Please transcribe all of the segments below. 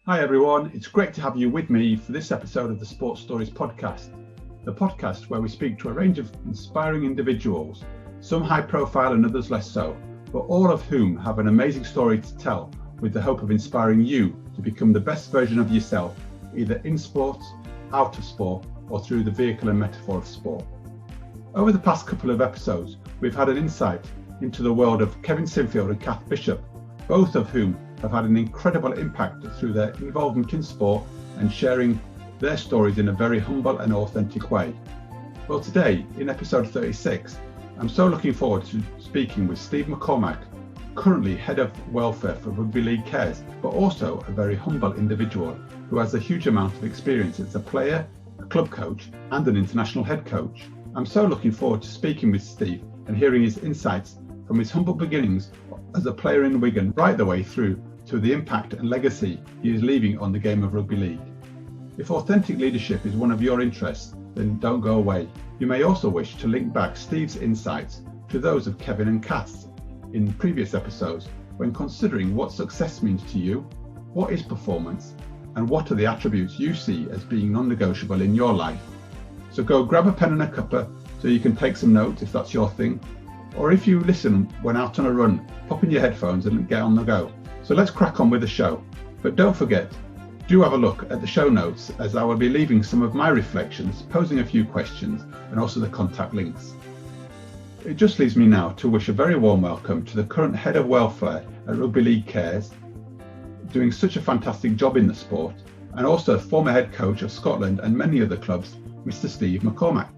Hi everyone, it's great to have you with me for this episode of the Sports Stories podcast, the podcast where we speak to a range of inspiring individuals, some high profile and others less so, but all of whom have an amazing story to tell with the hope of inspiring you to become the best version of yourself, either in sport, out of sport, or through the vehicle and metaphor of sport. Over the past couple of episodes, we've had an insight into the world of Kevin Sinfield and Kath Bishop, both of whom have had an incredible impact through their involvement in sport and sharing their stories in a very humble and authentic way. Well, today, in episode 36, I'm so looking forward to speaking with Steve McCormack, currently Head of Welfare for Rugby League Cares, but also a very humble individual who has a huge amount of experience as a player, a club coach, and an international head coach. I'm so looking forward to speaking with Steve and hearing his insights from his humble beginnings as a player in Wigan right the way through to the impact and legacy he is leaving on the game of rugby league. If authentic leadership is one of your interests, then don't go away. You may also wish to link back Steve's insights to those of Kevin and Kath in previous episodes when considering what success means to you, what is performance, and what are the attributes you see as being non-negotiable in your life. So go grab a pen and a cuppa so you can take some notes if that's your thing, or if you listen when out on a run, pop in your headphones and get on the go. So let's crack on with the show. But don't forget, do have a look at the show notes as I will be leaving some of my reflections, posing a few questions, and also the contact links. It just leaves me now to wish a very warm welcome to the current Head of Welfare at Rugby League Cares, doing such a fantastic job in the sport, and also former head coach of Scotland and many other clubs, Mr. Steve McCormack.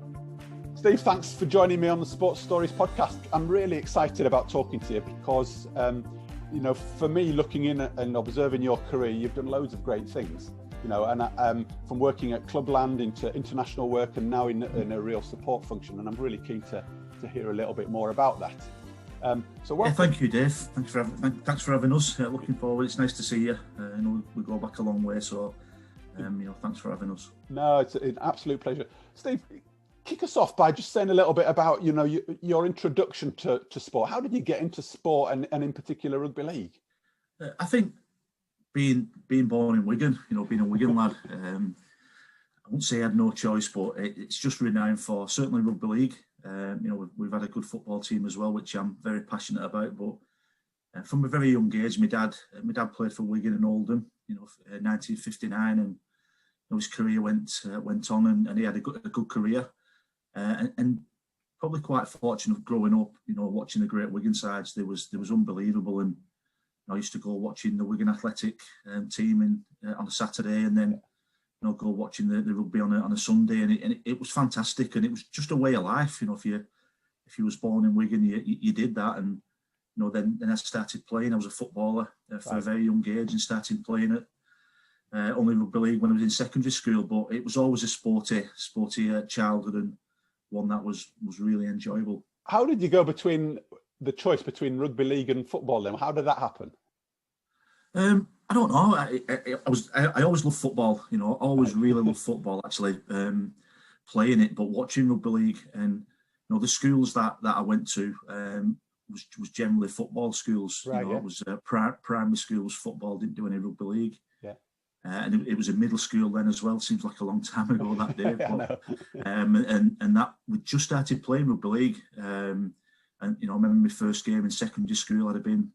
Steve, thanks for joining me on the Sports Stories podcast. I'm really excited about talking to you because, for me, looking in and observing your career, you've done loads of great things, and from working at clubland into international work and now in a real support function. And I'm really keen to hear a little bit more about that. Thank you, Dave. Thanks for having us. Looking forward. It's nice to see you. We go back a long way, so thanks for having us. No, it's an absolute pleasure. Steve, kick us off by just saying a little bit about your introduction to sport. How did you get into sport and in particular rugby league? I think being born in Wigan, being a Wigan lad, I wouldn't say I had no choice, but it's just renowned for certainly rugby league. We've had a good football team as well, which I'm very passionate about. But from a very young age, my dad played for Wigan and Oldham, 1959, and his career went on, and he had a good career. And probably quite fortunate growing up, watching the great Wigan sides. There was unbelievable, and I used to go watching the Wigan Athletic team on a Saturday, and then go watching the rugby on a Sunday, and it was fantastic, and it was just a way of life. If you was born in Wigan, you did that, and then I started playing. I was a footballer for a very young age, and started playing at only rugby league when I was in secondary school. But it was always a sporty childhood, and one that was really enjoyable. How did you go between the choice between rugby league and football then? How did that happen? I don't know. I always loved football. Always really loved football. Actually, playing it, but watching rugby league, and the schools that I went to was generally football schools. Right, It was primary schools football. Didn't do any rugby league. Yeah. And it was a middle school then as well. Seems like a long time ago that day. But, and that we just started playing rugby league. And I remember my first game in secondary school. I'd have been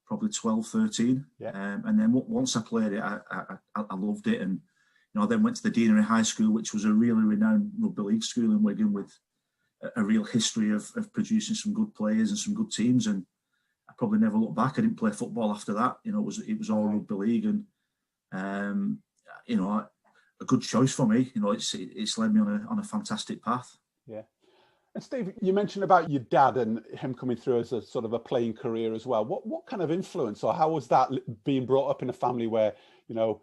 probably 12, 13. Yeah. And then once I played it, I loved it. And I then went to the Deanery High School, which was a really renowned rugby league school in Wigan with a real history of producing some good players and some good teams. And I probably never looked back. I didn't play football after that. It was all rugby league, and a good choice for me. It's led me on a fantastic path. Yeah. And Steve, you mentioned about your dad and him coming through as a sort of a playing career as well. What kind of influence, or how was that being brought up in a family where your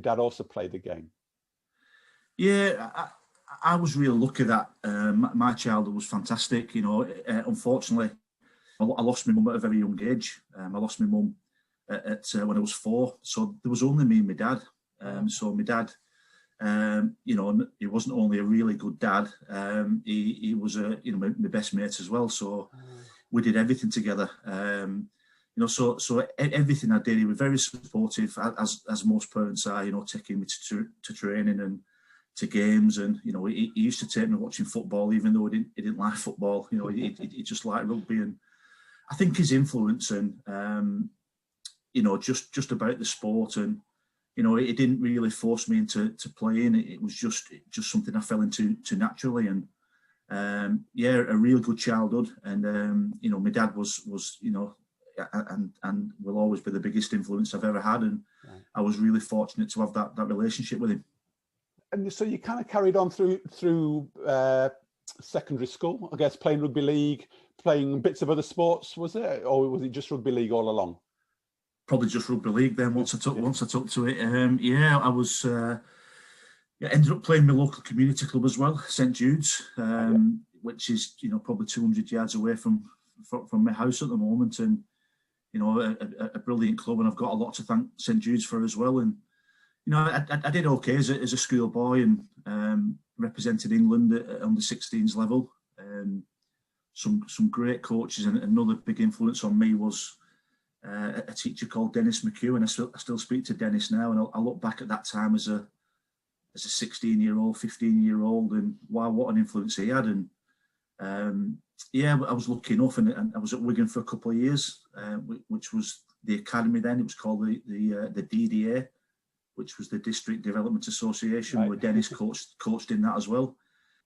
dad also played the game? Yeah, I was really lucky that my childhood was fantastic. Unfortunately, I lost my mum at a very young age. I lost my mum at when I was 4, so there was only me and my dad. So my dad, he wasn't only a really good dad. He was my best mate as well. So we did everything together. So everything I did, he was very supportive, as most parents are. Taking me to training and to games, and he used to take me watching football, even though he didn't like football. He just liked rugby, and I think his influence and just about the sport, and it didn't really force me into playing. It was just something I fell into naturally, and a real good childhood. And my dad was and will always be the biggest influence I've ever had, and I was really fortunate to have that relationship with him. And so you kind of carried on through secondary school, I guess, playing rugby league, playing bits of other sports, was it, or was it just rugby league all along? Probably just rugby league. Then once I took to it, I was ended up playing my local community club as well, St Jude's, which is probably 200 yards away from my house at the moment, and a brilliant club, and I've got a lot to thank St Jude's for as well. And I did okay as a schoolboy, and represented England at under 16s level. Some great coaches, and another big influence on me was a teacher called Dennis McHugh, and I still speak to Dennis now, and I look back at that time as a 16-year-old, 15-year-old, and wow, what an influence he had. And I was lucky enough, and I was at Wigan for a couple of years, which was the academy then. It was called the DDA, which was the District Development Association, where Dennis coached in that as well.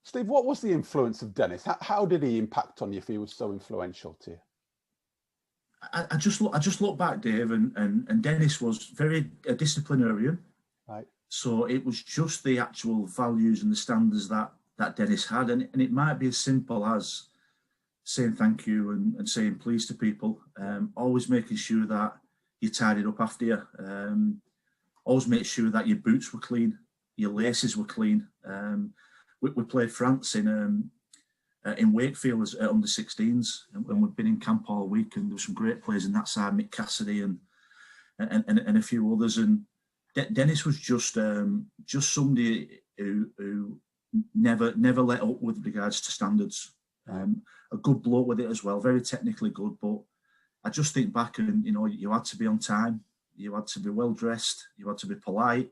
Steve, what was the influence of Dennis? How did he impact on you if he was so influential to you? I just look back, Dave, and Dennis was very a disciplinarian. Right. So it was just the actual values and the standards that Dennis had, and it might be as simple as saying thank you and saying please to people. Always making sure that you tidied up after you. Always make sure that your boots were clean, your laces were clean. We played France in Wakefield at under 16s, and we've been in camp all week, and there were some great players in that side, Mick Cassidy and a few others. And Dennis was just somebody who never let up with regards to standards. A good bloke with it as well, very technically good. But I just think back, and you had to be on time, you had to be well dressed, you had to be polite.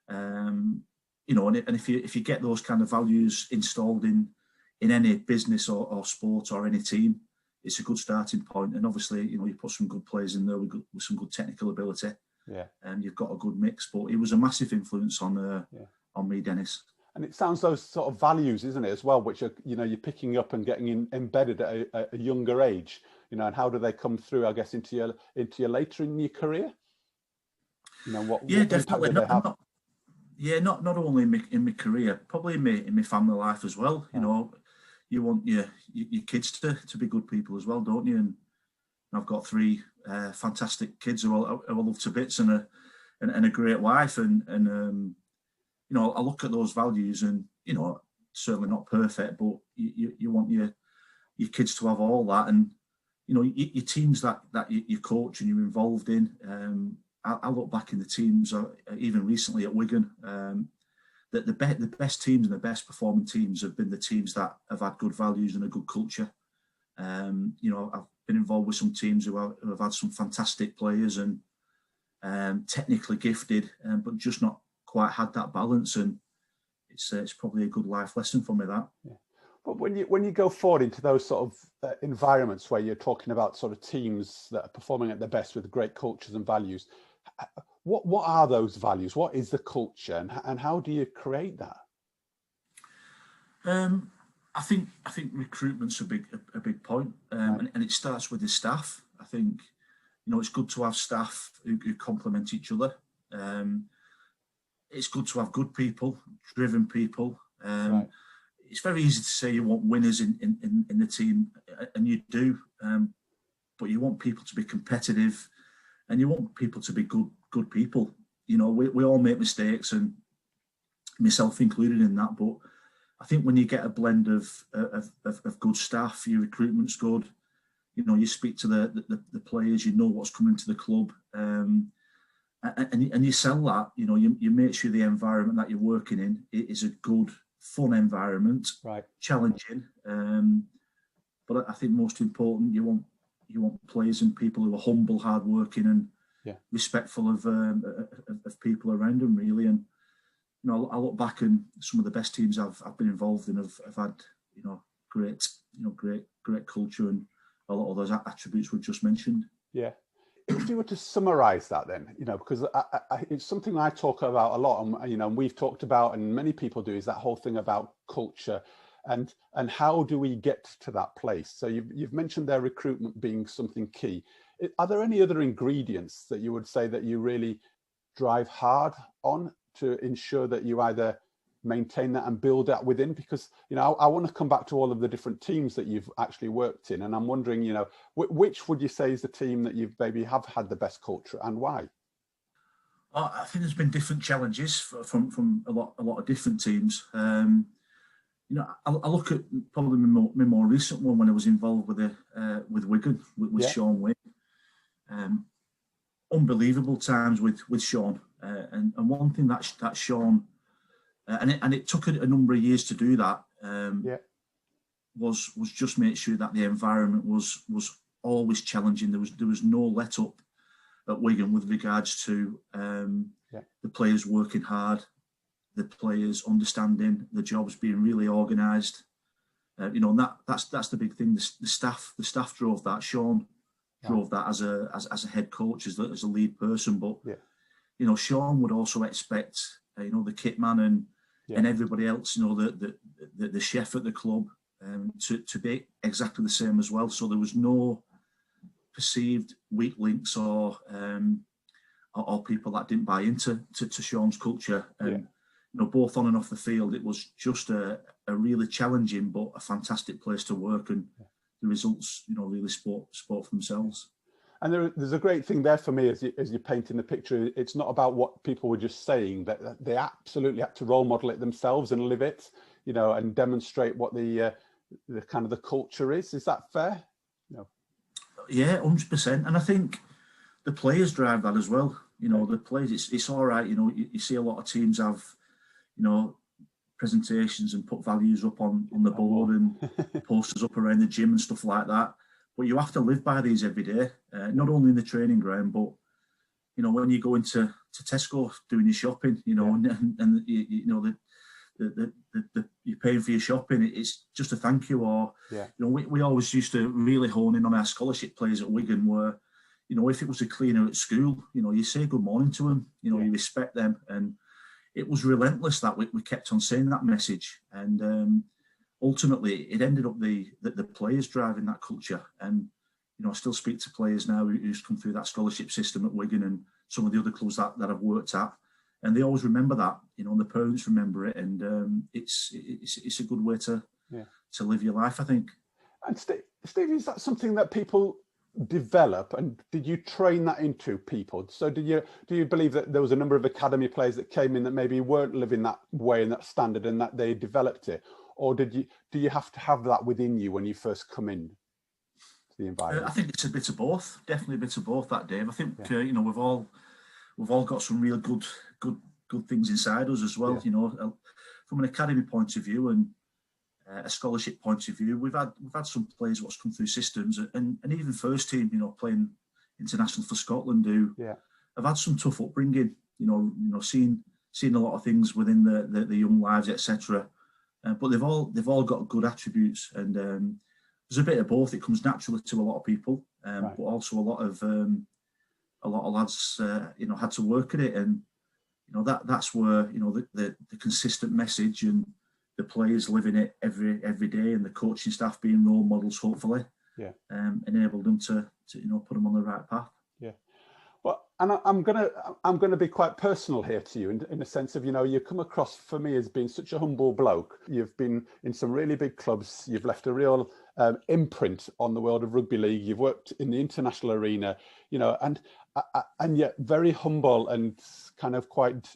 And if you get those kind of values installed in any business or sport or any team, it's a good starting point. And obviously, you put some good players in there with some good technical ability. Yeah. And you've got a good mix. But it was a massive influence on me, Dennis. And it sounds those sort of values, isn't it, as well, which are you're picking up and getting embedded at a younger age. And how do they come through, I guess, into your later in your career? What definitely. Impact do they have? Not only in my career, probably in my family life as well. You want your kids to be good people as well, don't you? And I've got 3 fantastic kids who I love to bits, and a great wife, and I look at those values, and certainly not perfect, but you want your kids to have all that, and your teams that you coach and you're involved in. I look back in the teams, even recently at Wigan, that the best teams and the best performing teams have been the teams that have had good values and a good culture. I've been involved with some teams who have had some fantastic players and technically gifted, but just not quite had that balance. And it's probably a good life lesson for me, that. Yeah. But when you go forward into those sort of environments where you're talking about sort of teams that are performing at their best with great cultures and values, what are those values? What is the culture, and how do you create that? I think recruitment's a big point, and it starts with the staff. I think it's good to have staff who complement each other. It's good to have good people, driven people. Right. It's very easy to say you want winners in the team, and you do, but you want people to be competitive, and you want people to be good people. We all make mistakes, and myself included in that. But I think when you get a blend of good staff, your recruitment's good. You speak to the players, you know what's coming to the club, and you sell that. You make sure the environment that you're working in is a good, fun environment, right? Challenging, but I think most important, you want players and people who are humble, hardworking, and respectful of people around them, really. And I look back, and some of the best teams I've been involved in have had great culture and a lot of those attributes we've just mentioned. Yeah. If you were to summarise that, then because it's something I talk about a lot, and we've talked about, and many people do, is that whole thing about culture, and how do we get to that place? So you've mentioned their recruitment being something key. Are there any other ingredients that you would say that you really drive hard on to ensure that you either maintain that and build that within? Because I want to come back to all of the different teams that you've actually worked in, and I'm wondering, which would you say is the team that you've maybe have had the best culture, and why? I think there's been different challenges from a lot of different teams. I look at probably my more recent one when I was involved with Wigan with Sean Wayne. Unbelievable times with Sean, and one thing that Sean, and it took a number of years to do that. Was just make sure that the environment was always challenging. There was no let up at Wigan with regards to the players working hard, the players understanding the jobs, being really organised. And that's the big thing. The staff drove that. Sean drove that as a head coach, as a lead person. But Sean would also expect the kit man and everybody else, the chef at the club, to be exactly the same as well. So there was no perceived weak links or people that didn't buy into Sean's culture. Both on and off the field, it was just a really challenging but a fantastic place to work, and the results, really spoke for themselves. And there's a great thing there for me as you're painting the picture. It's not about what people were just saying, that they absolutely had to role model it themselves and live it, and demonstrate what the kind of the culture is. Is that fair? Yeah, 100%. And I think the players drive that as well. The players, it's all right. You see a lot of teams have, presentations and put values up on the board and posters up around the gym and stuff like that. But you have to live by these every day, not only in the training ground, but when you go into Tesco doing your shopping, and you're paying for your shopping. It's just a thank you, or we always used to really hone in on our scholarship players at Wigan, where if it was a cleaner at school, you say good morning to them, you respect them, and it was relentless that we kept on saying that message, and ultimately it ended up the players driving that culture. And I still speak to players now who's come through that scholarship system at Wigan and some of the other clubs that I've worked at, and they always remember that, and the parents remember it, and it's a good way to live your life, I think. And Steve, is that something that people develop, and did you train that into people? So do you believe that there was a number of academy players that came in that maybe weren't living that way and that standard, and that they developed it, or do you have to have that within you when you first come in to the environment? I think it's a bit of both, definitely a bit of both, that Dave. I think we've all got some real good things inside us as well. From an academy point of view and a scholarship point of view, we've had some players what's come through systems, and even first team, playing international for Scotland, who have had some tough upbringing. Seen a lot of things within the young lives, etc. But they've all got good attributes, and there's a bit of both. It comes naturally to a lot of people, but also a lot of lads, had to work at it, and that's where the consistent message and the players living it every day, and the coaching staff being role models, hopefully, enabled them to put them on the right path. Yeah. Well, and I'm gonna be quite personal here to you in a sense of, you come across for me as being such a humble bloke. You've been in some really big clubs. You've left a real imprint on the world of rugby league. You've worked in the international arena, and yet very humble and kind of quite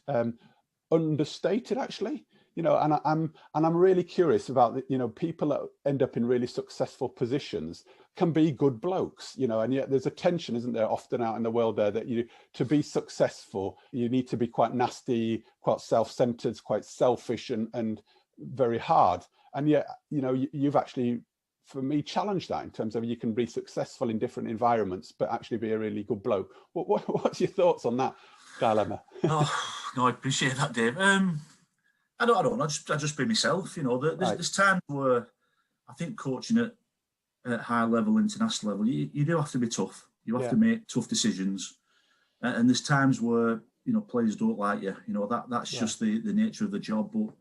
understated, actually. And I'm really curious about people that end up in really successful positions can be good blokes, and yet there's a tension, isn't there, often out in the world there, that to be successful, you need to be quite nasty, quite self-centered, quite selfish, and very hard. And yet, you've actually for me, challenge that in terms of you can be successful in different environments, but actually be a really good bloke. What's your thoughts on that dilemma? Oh, no, I appreciate that, Dave. I don't. I just be myself. You know, there's times where I think coaching at high level, international level, you do have to be tough. You have to make tough decisions, and there's times where, you know, players don't like you. You know, that's just the nature of the job. But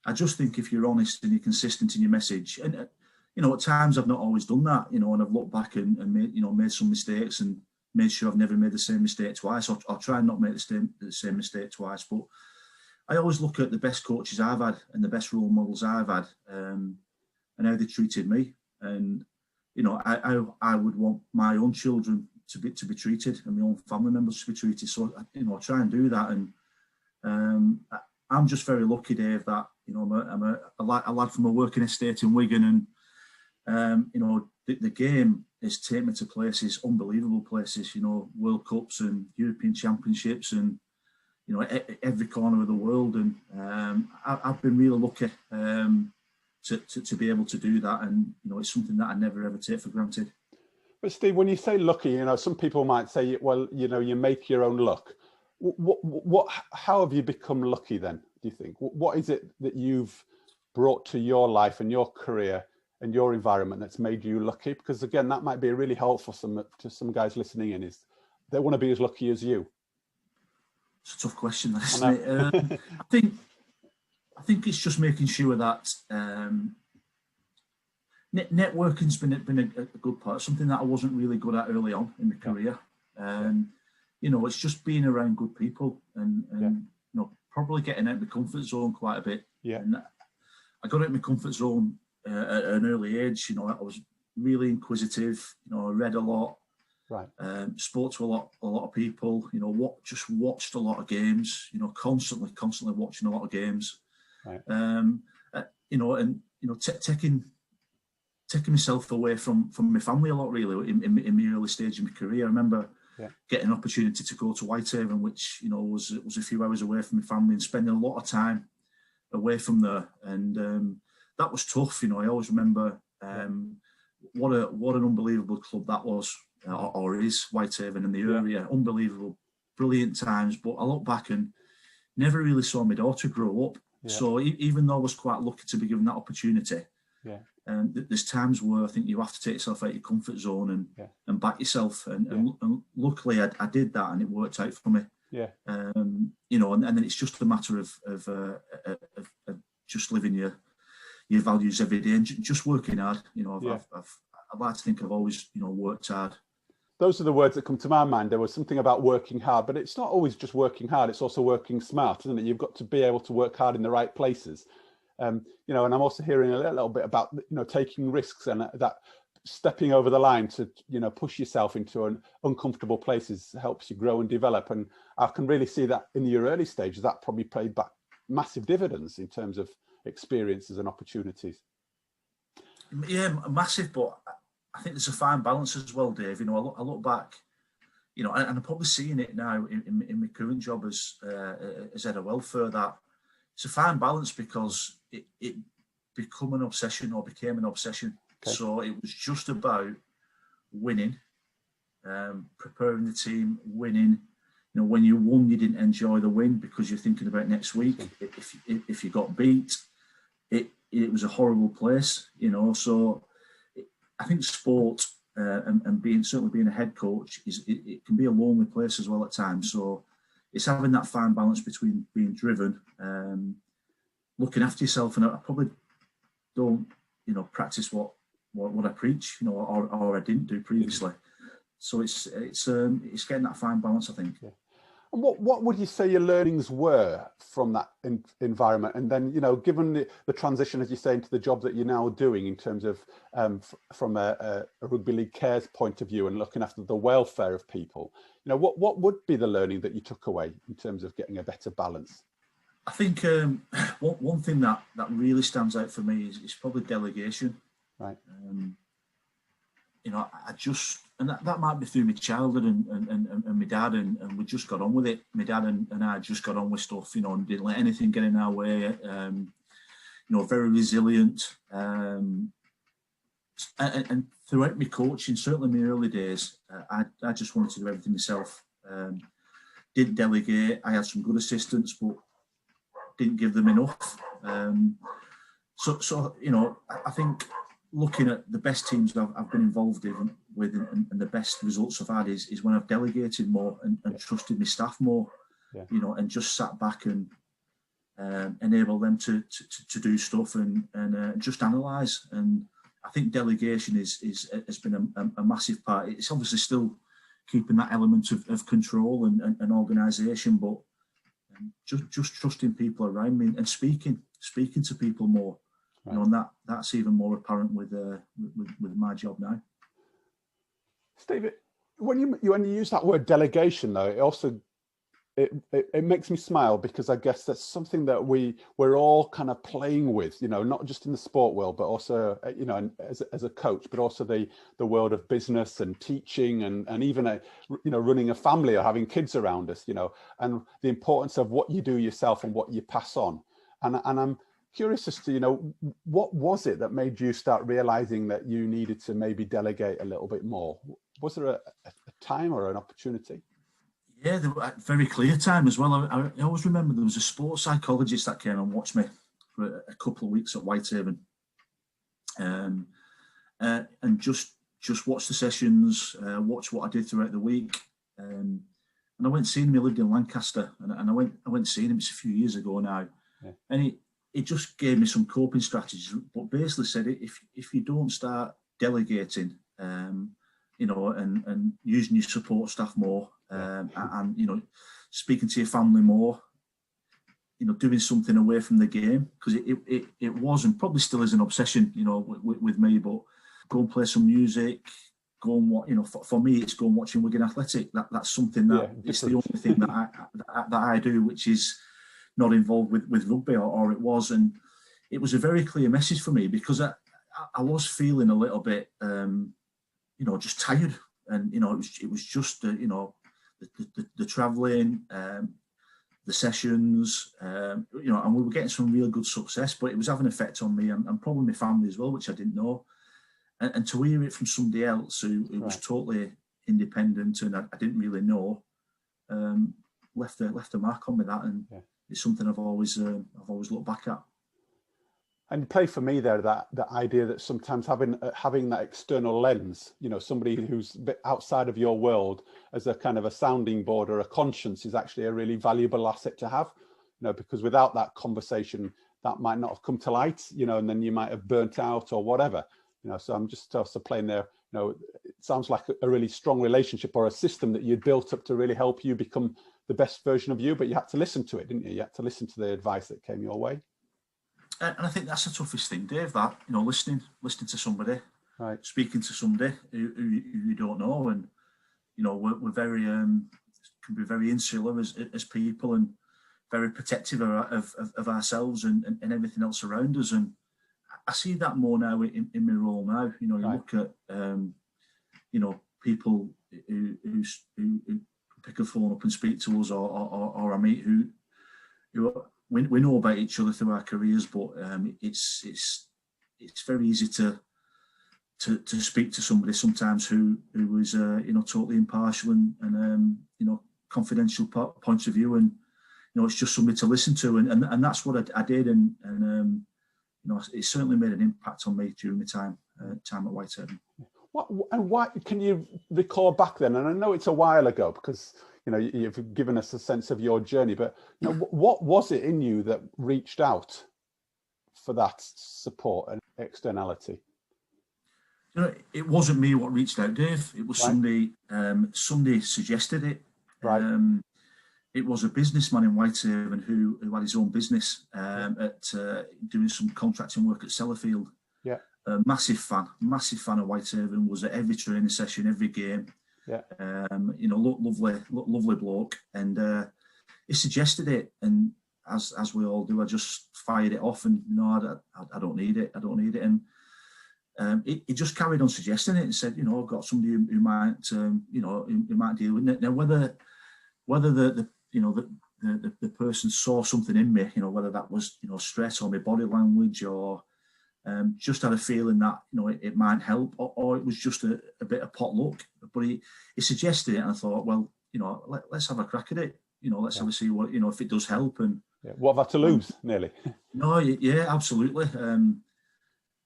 I just think if you're honest and you're consistent in your message, and you know, at times I've not always done that. You know, and I've looked back and made some mistakes and made sure I've never made the same mistake twice. I'll try and not make the same mistake twice. But I always look at the best coaches I've had and the best role models I've had, and how they treated me. And you know, I would want my own children to be treated, and my own family members to be treated. So, you know, I try and do that. And I'm just very lucky, Dave, that, you know, I'm a lad from a working estate in Wigan, and you know, the game has taken me to places, unbelievable places. You know, World Cups and European Championships, and you know, every corner of the world. And I've been really lucky to be able to do that, and you know, it's something that I never ever take for granted. But Steve, when you say lucky, you know, some people might say, well, you know, you make your own luck. How have you become lucky then, do you think? What is it that you've brought to your life and your career and your environment that's made you lucky? Because again, that might be really helpful to some guys listening in, is they want to be as lucky as you. It's a tough question, isn't it? I think it's just making sure that networking's been a good part, something that I wasn't really good at early on in my career. You know, it's just being around good people and you know, probably getting out of my comfort zone quite a bit. And I got out of my comfort zone at an early age. You know, I was really inquisitive. You know, I read a lot. Spoke to a lot of people. You know, just watched a lot of games. You know, constantly watching a lot of games. You know, and you know, taking myself away from my family a lot, really, in my early stage of my career. I remember getting an opportunity to go to Whitehaven, which, you know, was a few hours away from my family, and spending a lot of time away from there. And that was tough. You know, I always remember what an unbelievable club that was, or is, Whitehaven in the area. Unbelievable, brilliant times. But I look back and never really saw my daughter grow up. So even though I was quite lucky to be given that opportunity, there's times where I think you have to take yourself out of your comfort zone and back yourself. And luckily I did that, and it worked out for me. You know, and then it's just a matter of just living your values every day and just working hard. You know, I'd like to think I've always, you know, worked hard. Those are the words that come to my mind. There was something about working hard, but it's not always just working hard. It's also working smart, isn't it? You've got to be able to work hard in the right places. You know, and I'm also hearing a little bit about, you know, taking risks, and that stepping over the line to, you know, push yourself into an uncomfortable places helps you grow and develop. And I can really see that in your early stages, that probably paid back massive dividends in terms of experiences and opportunities. Yeah, massive, but I think there's a fine balance as well, Dave. You know, I look back, you know, and I'm probably seeing it now in my current job as head of welfare, that it's a fine balance, because it became an obsession. So it was just about winning, preparing the team, winning. You know, when you won, you didn't enjoy the win because you're thinking about next week. If you got beat, it was a horrible place. You know, so I think sport and certainly being a head coach it can be a lonely place as well at times. So it's having that fine balance between being driven, looking after yourself, and I probably don't, you know, practice what I preach, you know, or I didn't do previously. So it's getting that fine balance, I think. And what would you say your learnings were from that environment? And then, you know, given the transition, as you say, into the job that you're now doing in terms of from a Rugby League Cares point of view and looking after the welfare of people, you know, what would be the learning that you took away in terms of getting a better balance? I think one thing that really stands out for me is probably delegation. Right. You know, and that might be through my childhood and my dad, and we just got on with it. My dad and I just got on with stuff, you know, and didn't let anything get in our way. You know, very resilient. and throughout my coaching, certainly in my early days, I just wanted to do everything myself. Didn't delegate. I had some good assistants, but didn't give them enough. So you know, I think looking at the best teams I've been involved with and the best results I've had is when I've delegated more and trusted my staff more. Yeah. You know, and just sat back and enable them to do stuff and just analyse. And I think delegation has been a massive part. It's obviously still keeping that element of control and organisation, but just trusting people around me and speaking to people more. Right. You know, and that's even more apparent with my job now. Steve, when you use that word delegation, though, it also it makes me smile, because I guess that's something that we're all kind of playing with, you know, not just in the sport world, but also, you know, as a coach, but also the world of business and teaching and even you know, running a family or having kids around us, you know, and the importance of what you do yourself and what you pass on. And I'm curious as to, you know, what was it that made you start realizing that you needed to maybe delegate a little bit more? Was there a time or an opportunity? Yeah, there was a very clear time as well. I always remember there was a sports psychologist that came and watched me for a couple of weeks at Whitehaven, and just watched the sessions, watched what I did throughout the week, and I went seeing him. He lived in Lancaster, and I went seeing him. It's a few years ago now, yeah. And it just gave me some coping strategies, but basically said if you don't start delegating, you know, and using your support staff more. And you know, speaking to your family more, you know, doing something away from the game, because it was and probably still is an obsession, you know, with me. But go and play some music, go and watch. You know, for me, it's go and watching Wigan Athletic. That's something that it's the only thing that I do, which is not involved with rugby, or it was, and it was a very clear message for me, because I was feeling a little bit, you know, just tired, and you know, it was just you know. The travelling, the sessions, you know, and we were getting some real good success, but it was having an effect on me and probably my family as well, which I didn't know. And to hear it from somebody else who was totally independent and I didn't really know, left a mark on me, that, and it's something I've always looked back at. And play for me there that idea that sometimes having that external lens, you know, somebody who's a bit outside of your world as a kind of a sounding board or a conscience is actually a really valuable asset to have, you know, because without that conversation, that might not have come to light, you know, and then you might have burnt out or whatever, you know. So I'm just also playing there, you know, it sounds like a really strong relationship or a system that you'd built up to really help you become the best version of you, but you had to listen to it, didn't you? You had to listen to the advice that came your way. And I think that's the toughest thing, Dave, that, you know, listening to somebody, right, speaking to somebody who you don't know. And, you know, we're very, can be very insular as people and very protective of ourselves and everything else around us. And I see that more now in my role now. You know, you look at, you know, people who pick a phone up and speak to us or I meet who are, we know about each other through our careers, but it's very easy to speak to somebody sometimes who was you know, totally impartial and you know, confidential points of view, and you know, it's just somebody to listen to, and that's what I did, and you know, it certainly made an impact on me during my time at Whitehaven. Why can you recall back then? And I know it's a while ago because, you know, you've given us a sense of your journey, but you know, what was it in you that reached out for that support and externality? You know, it wasn't me what reached out, Dave. It was somebody. Somebody suggested it. Right. It was a businessman in Whitehaven who had his own business at doing some contracting work at Sellafield. Yeah. Massive fan of Whitehaven. Was at every training session, every game. Yeah. You know, lovely bloke, and he suggested it, and as we all do, I just fired it off, and no, I don't need it. And he just carried on suggesting it and said, you know, I've got somebody who might, you know, who might deal with it. Now, whether the person saw something in me, you know, whether that was, you know, stress or my body language or just had a feeling that, you know, it might help, or it was just a bit of pot luck. But he suggested it, and I thought, well, you know, let's have a crack at it. You know, let's have a see what, you know, if it does help. And what have I to lose, nearly? No, yeah, absolutely. And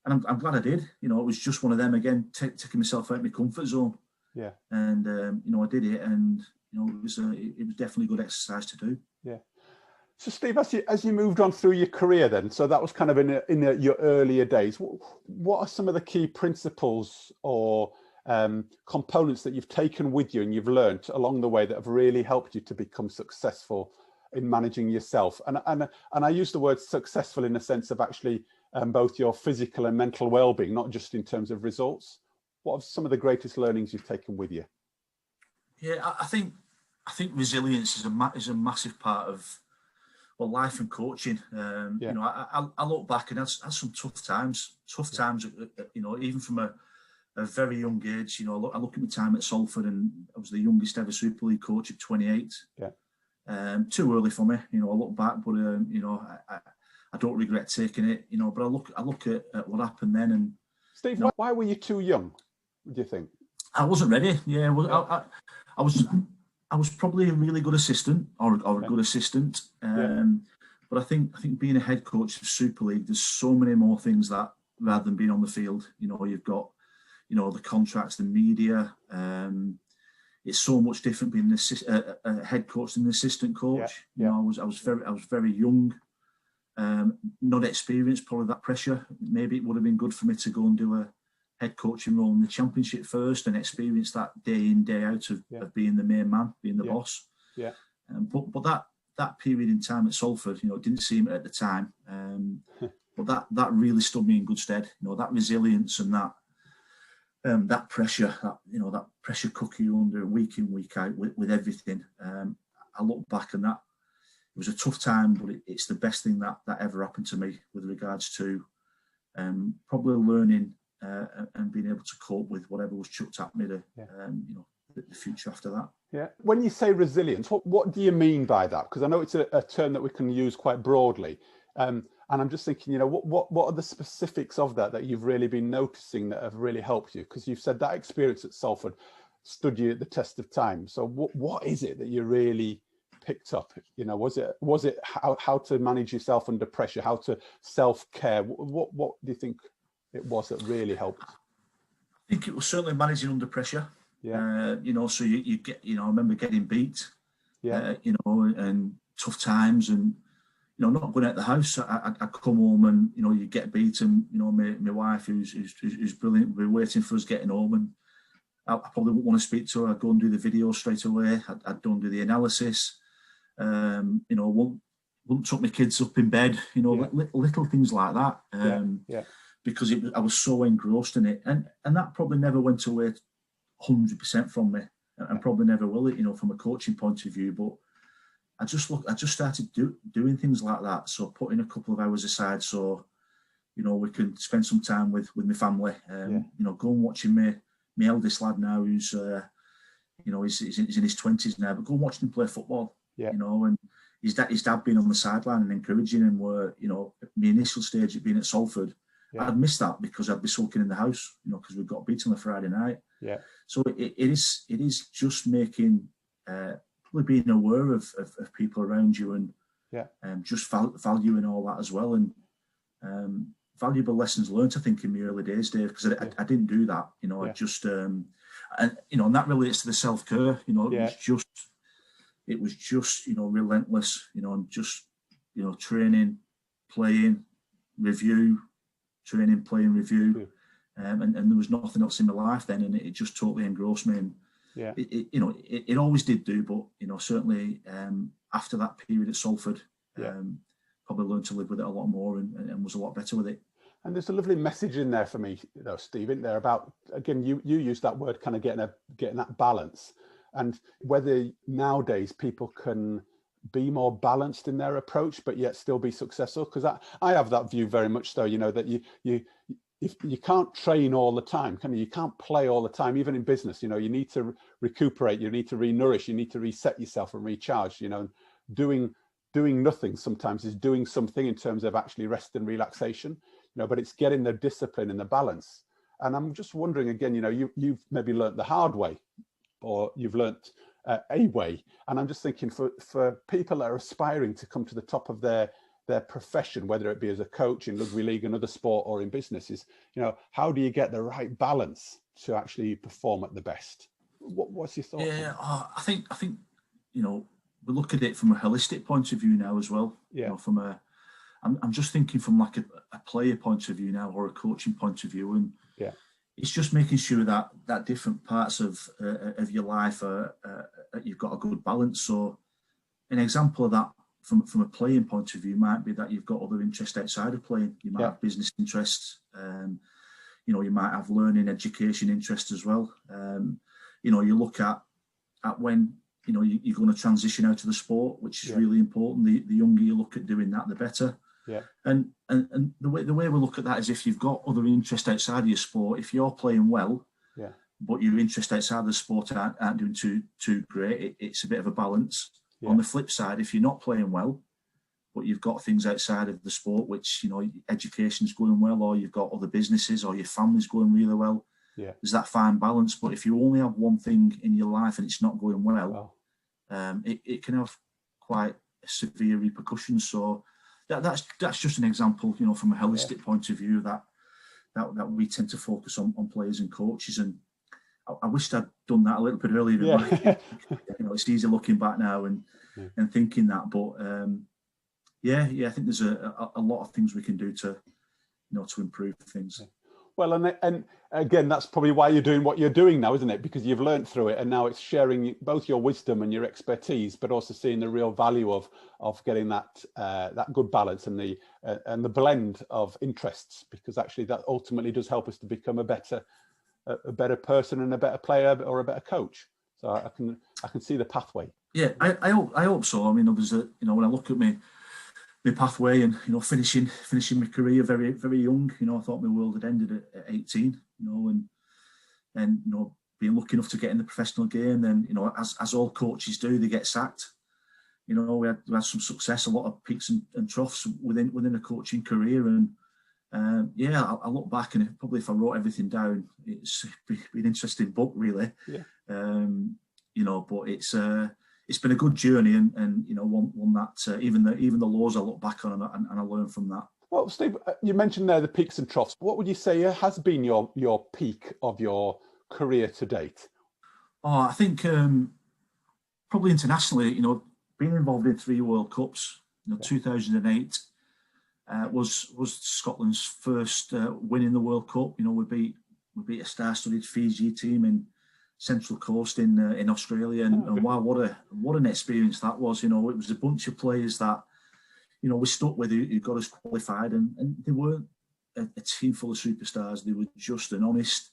I'm glad I did. You know, it was just one of them again, taking myself out of my comfort zone. Yeah. And you know, I did it, and you know, it was definitely good exercise to do. Yeah. So Steve, as you moved on through your career then, so that was kind of in your earlier days, what are some of the key principles or components that you've taken with you and you've learned along the way that have really helped you to become successful in managing yourself? And I use the word successful in the sense of actually both your physical and mental well-being, not just in terms of results. What are some of the greatest learnings you've taken with you? Yeah, I think resilience is a massive part of, well, life and coaching. You know, I look back and had some tough times, you know, even from a very young age. You know, I look at my time at Salford, and I was the youngest ever Super League coach at 28. Yeah. Too early for me. You know, I look back, but you know, I don't regret taking it. You know, but I look at what happened then. And Steve, you know, why were you too young, do you think? I wasn't ready. Yeah, well, I was probably a really good assistant, or a good assistant. But I think being a head coach of Super League, there's so many more things that, rather than being on the field, you know, you've got, you know, the contracts, the media. It's so much different being a head coach than an assistant coach. You know, I was very young, not experienced. Probably that pressure. Maybe it would have been good for me to go and do a head coaching role in the Championship first and experience that day in, day out of being the main man, being the boss. Yeah. But that period in time at Salford, you know, it didn't seem it at the time. But that really stood me in good stead. You know, that resilience and that pressure, that pressure cookie under week in, week out with everything. I look back, and that it was a tough time, but it's the best thing that ever happened to me with regards to probably learning and being able to cope with whatever was chucked at me, you know, the future after that. Yeah. When you say resilience, what do you mean by that? Because I know it's a term that we can use quite broadly. And I'm just thinking, you know, what are the specifics of that you've really been noticing that have really helped you? Because you've said that experience at Salford stood you at the test of time. So what is it that you really picked up? You know, was it how to manage yourself under pressure, how to self-care? What do you think it was that really helped? I think it was certainly managing under pressure. Yeah. You know, so you get, you know, I remember getting beat. Yeah. You know, and tough times, and you know, not going out the house. I come home, and you know, you get beat, and you know, my wife, who's brilliant, we're waiting for us getting home, and I probably wouldn't want to speak to her. I'd go and do the video straight away. I'd go and do the analysis. You know, wouldn't tuck my kids up in bed. You know, little things like that. Because I was so engrossed in it, and that probably never went away 100% from me, and probably never will it, you know, from a coaching point of view. But I just started doing things like that. So putting a couple of hours aside, so you know, we can spend some time with my family. You know, go and watching my eldest lad now, who's you know, he's in his 20s now, but go and watch him play football. You know, and his dad being on the sideline and encouraging him. Where, you know, my initial stage of being at Salford, I'd missed that because I'd be sulking in the house, you know, because we got beat on a Friday night. So it is just making, probably being aware of people around you, and just valuing all that as well, and valuable lessons learned. I think in my early days, Dave, because I didn't do that, you know. I just and you know, and that relates to the self-care. You know, it was just you know, relentless. You know, and just, you know, training, playing, review. Training, playing, review, and there was nothing else in my life then, and it just totally engrossed me. And it you know, it always did do, but you know, certainly after that period at Salford, probably learned to live with it a lot more, and was a lot better with it. And there's a lovely message in there for me, though, Steve, isn't there, about, again, you used that word, kind of getting that balance, and whether nowadays people can be more balanced in their approach but yet still be successful. Because I have that view very much so, you know, that you can't train all the time, can you can't play all the time, even in business. You know, you need to recuperate, you need to re-nourish, you need to reset yourself and recharge. You know, doing nothing sometimes is doing something in terms of actually rest and relaxation. but it's getting the discipline and the balance. And I'm just wondering again, you've maybe learnt the hard way, or you've learnt a way. And I'm just thinking for people that are aspiring to come to the top of their profession, whether it be as a coach in rugby league, another sport, or in businesses, how do you get the right balance to actually perform at the best? What's your thought? Yeah, I think we look at it from a holistic point of view now as well. Yeah. I'm just thinking from like a player point of view now, or a coaching point of view, and yeah, it's just making sure that different parts of your life you've got a good balance. So an example of that from a playing point of view might be that you've got other interests outside of playing. You might have business interests. You might have learning, education interests as well. You look at when you're going to transition out of the sport, which is really important. The younger you look at doing that, the better. Yeah. And the way we look at that is, if you've got other interests outside of your sport, if you're playing well, but your interests outside of the sport aren't doing too great, it's a bit of a balance. Yeah. On the flip side, if you're not playing well, but you've got things outside of the sport, which education's going well, or you've got other businesses, or your family's going really well, there's that fine balance. But if you only have one thing in your life and it's not going well, it can have quite severe repercussions. So that's just an example, from a holistic point of view that we tend to focus on players and coaches. And I wished I'd done that a little bit earlier in life. It's easy looking back now and thinking that, but I think there's a lot of things we can do to improve things. Well, and again, that's probably why you're doing what you're doing now, isn't it? Because you've learned through it, and now it's sharing both your wisdom and your expertise, but also seeing the real value of getting that good balance and the blend of interests, because actually that ultimately does help us to become a better person and a better player or a better coach. So I can see the pathway. Yeah, I hope so. I mean, there's when I look at my pathway and finishing my career very, very young, I thought my world had ended at 18, and being lucky enough to get in the professional game, then as all coaches do, they get sacked. We had some success, a lot of peaks and troughs within a coaching career, and I look back, and probably if I wrote everything down, it's been an interesting book, really. But it's been a good journey, and one that even the lows I look back on and I learn from that. Well, Steve, you mentioned there the peaks and troughs. What would you say has been your peak of your career to date? I think probably internationally, being involved in 3 World Cups. 2008 was Scotland's first win in the World Cup. We beat a star-studded Fiji team in Central Coast in Australia, and wow, what an experience that was. It was a bunch of players that we stuck with who got us qualified, and they weren't a team full of superstars. They were just an honest,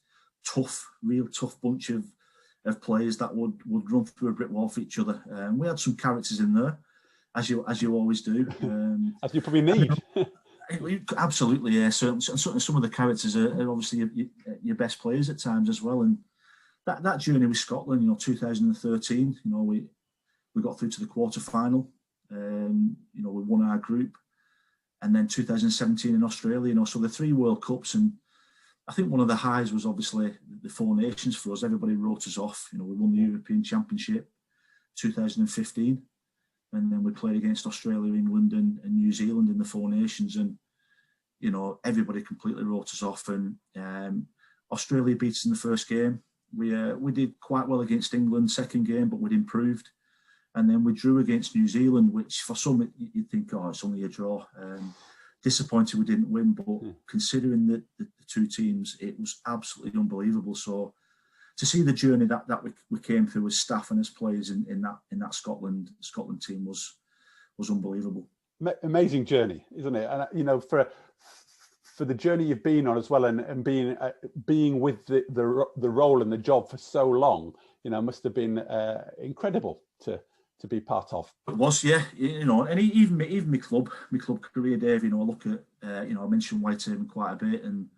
real tough bunch of players that would run through a brick wall for each other. We had some characters in there, as you always do, as you probably need. Absolutely, yeah. Certainly some of the characters are obviously your best players at times as well, and that journey with Scotland, 2013, we got through to the quarter final. We won our group, and then 2017 in Australia. So the 3 World Cups, and I think one of the highs was obviously the 4 Nations for us. Everybody wrote us off. We won the European Championship 2015, and then we played against Australia, England, and New Zealand in the 4 Nations, and everybody completely wrote us off. And Australia beat us in the first game. We did quite well against England second game, but we'd improved, and then we drew against New Zealand, which for some you'd think, it's only a draw. Disappointed we didn't win, but considering the 2 teams, it was absolutely unbelievable. So to see the journey that we came through as staff and as players in that Scotland team was unbelievable. Amazing journey, isn't it? And for the journey you've been on as well, and being with the role and the job for so long, must have been incredible to be part of. It was, yeah. And even my club career, Dave. I look at I mentioned Whitehaven quite a bit, and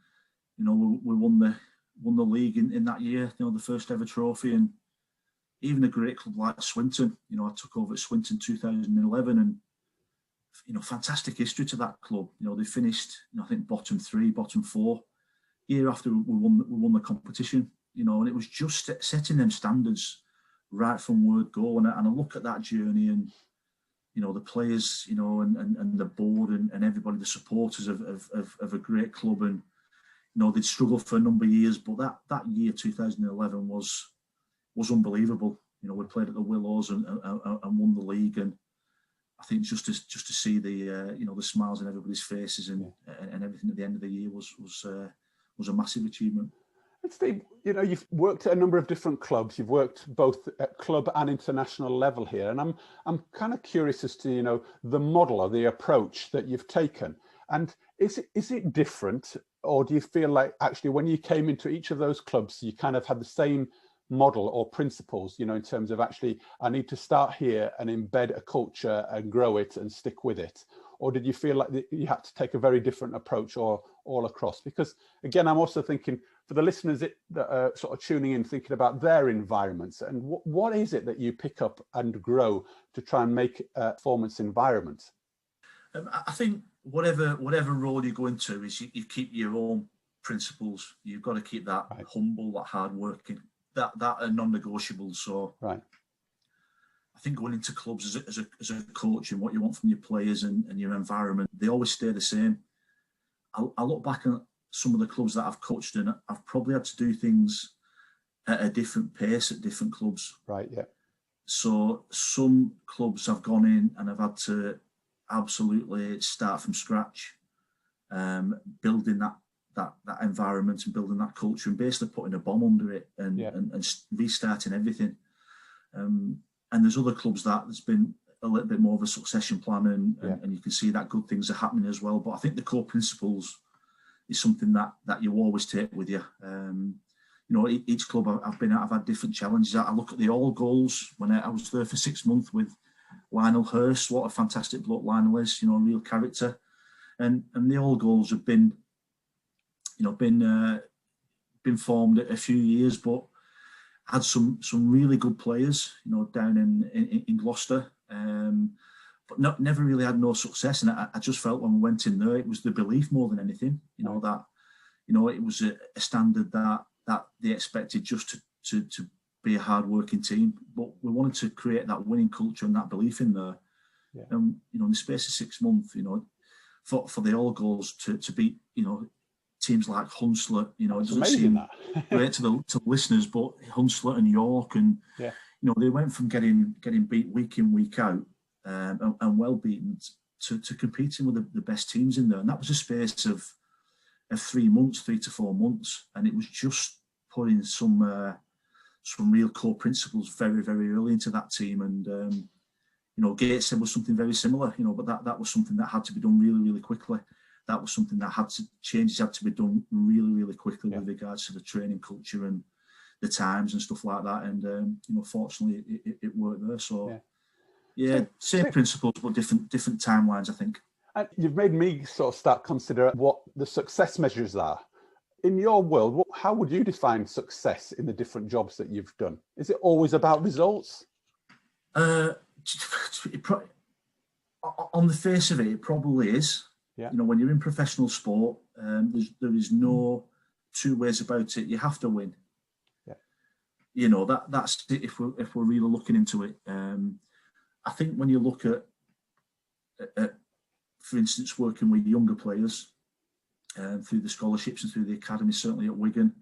we won the league in that year. The first ever trophy, and even a great club like Swinton. I took over at Swinton 2011, and fantastic history to that club. They finished, I think, bottom 3, bottom 4 year after we won the competition. And it was just setting them standards right from word go. And I look at that journey, and the players, and the board and everybody, the supporters of a great club, and they'd struggled for a number of years, but that year 2011 was unbelievable. We played at the Willows and won the league, and I think just to see the the smiles on everybody's faces and everything at the end of the year was a massive achievement. And Steve, you've worked at a number of different clubs. You've worked both at club and international level here, and I'm kind of curious as to the model or the approach that you've taken. And is it different, or do you feel like actually when you came into each of those clubs, you kind of had the same model or principles, in terms of actually, I need to start here and embed a culture and grow it and stick with it? Or did you feel like you had to take a very different approach or all across? Because again, I'm also thinking for the listeners that are sort of tuning in, thinking about their environments, and what is it that you pick up and grow to try and make a performance environment? I think whatever role you go into is you keep your own principles. You've got to keep that humble, that hardworking, that are non-negotiable. So right. I think going into clubs as a coach and what you want from your players and your environment, they always stay the same. I look back at some of the clubs that I've coached, and I've probably had to do things at a different pace at different clubs. Right, yeah. So some clubs I've gone in and I've had to absolutely start from scratch, building that environment and building that culture and basically putting a bomb under it and restarting everything. And there's other clubs that there's been a little bit more of a succession plan and you can see that good things are happening as well. But I think the core principles is something that you always take with you. Each club I've been at, I've had different challenges. I look at the All Goals when I was there for 6 months with Lionel Hurst. What a fantastic bloke Lionel is, a real character. And the All Goals have been formed a few years, but had some really good players, down in Gloucester, but never really had no success. And I just felt when we went in there, it was the belief more than anything, that it was a standard that they expected just to be a hard-working team, but we wanted to create that winning culture and that belief in there. Yeah. In the space of 6 months, for the All Goals to beat, teams like Hunslet, it doesn't seem great to the listeners, but Hunslet and York, and they went from getting beat week in, week out, and well beaten to competing with the best teams in there, and that was a space of 3 months, 3 to 4 months, and it was just putting some real core principles very, very early into that team, and Gateshead was something very similar, but that was something that had to be done really, really quickly. That was something that changes had to be done really, really quickly with regards to the training culture and the times and stuff like that. And fortunately, it worked there. So same principles, but different timelines, I think. And you've made me sort of start considering what the success measures are. In your world, how would you define success in the different jobs that you've done? Is it always about results? On the face of it, it probably is. Yeah. When you're in professional sport, there is no two ways about it. You have to win. Yeah. That's if we're really looking into it. I think when you look at for instance, working with younger players through the scholarships and through the academy, certainly at Wigan,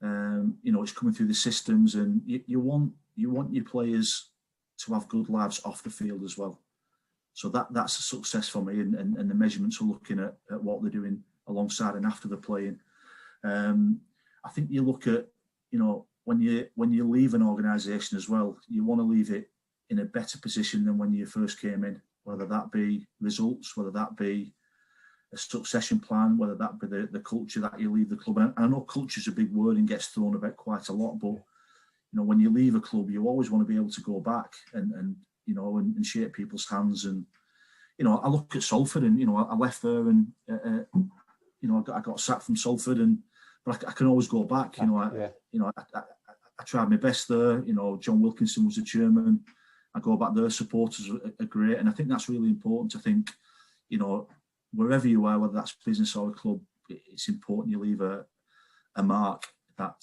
it's coming through the systems, and you want your players to have good lives off the field as well. So that's a success for me, and the measurements are looking at what they're doing alongside and after they're playing. I think you look at, when you leave an organisation as well, you want to leave it in a better position than when you first came in, whether that be results, whether that be a succession plan, whether that be the culture that you leave the club. And I know culture is a big word and gets thrown about quite a lot, but when you leave a club, you always want to be able to go back and shake people's hands. And I look at Salford, and I left there, and I got sacked from Salford, but I can always go back. I tried my best there. John Wilkinson was the chairman. I go back, their supporters are great. And I think that's really important. I think, you know, wherever you are, whether that's business or a club, it's important you leave a mark that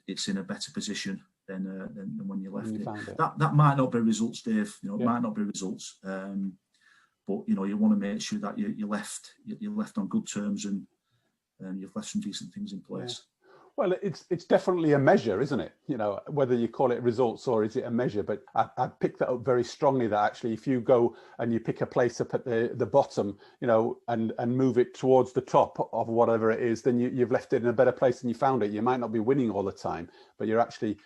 it's in a better position than when you left it. That might not be results, Dave. You know, it might not be results. But you know, you want to make sure that you're left on good terms and you've left some decent things in place. Yeah. Well, it's definitely a measure, isn't it? You know, whether you call it results or is it a measure. But I picked that up very strongly, that actually if you go and you pick a place up at the bottom, you know, and move it towards the top of whatever it is, then you've left it in a better place than you found it. You might not be winning all the time, but you're actually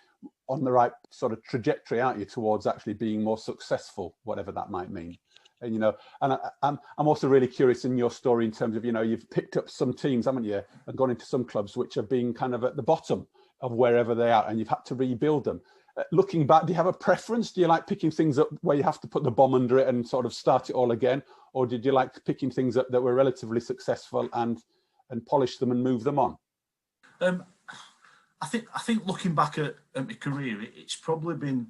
on the right sort of trajectory, aren't you, towards actually being more successful, whatever that might mean. And, you know, and I'm also really curious in your story in terms of, you know, you've picked up some teams, haven't you, and gone into some clubs which have been kind of at the bottom of wherever they are, and you've had to rebuild them. Looking back, do you have a preference? Do you like picking things up where you have to put the bomb under it and sort of start it all again? Or did you like picking things up that were relatively successful and polish them and move them on? I think looking back at my career, it's probably been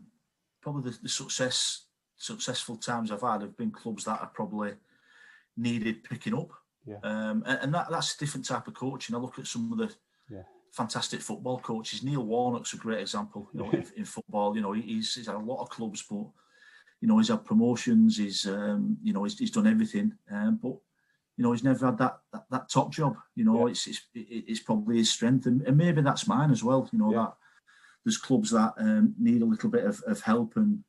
the successful times I've had have been clubs that have probably needed picking up. Yeah. And that's a different type of coaching. I look at some of the fantastic football coaches. Neil Warnock's a great example. You know, in football, you know, he's had a lot of clubs, but you know, he's had promotions. He's you know, he's done everything. But you know, he's never had that top job. You know, it's probably his strength, and maybe that's mine as well. You know, that there's clubs that need a little bit of help and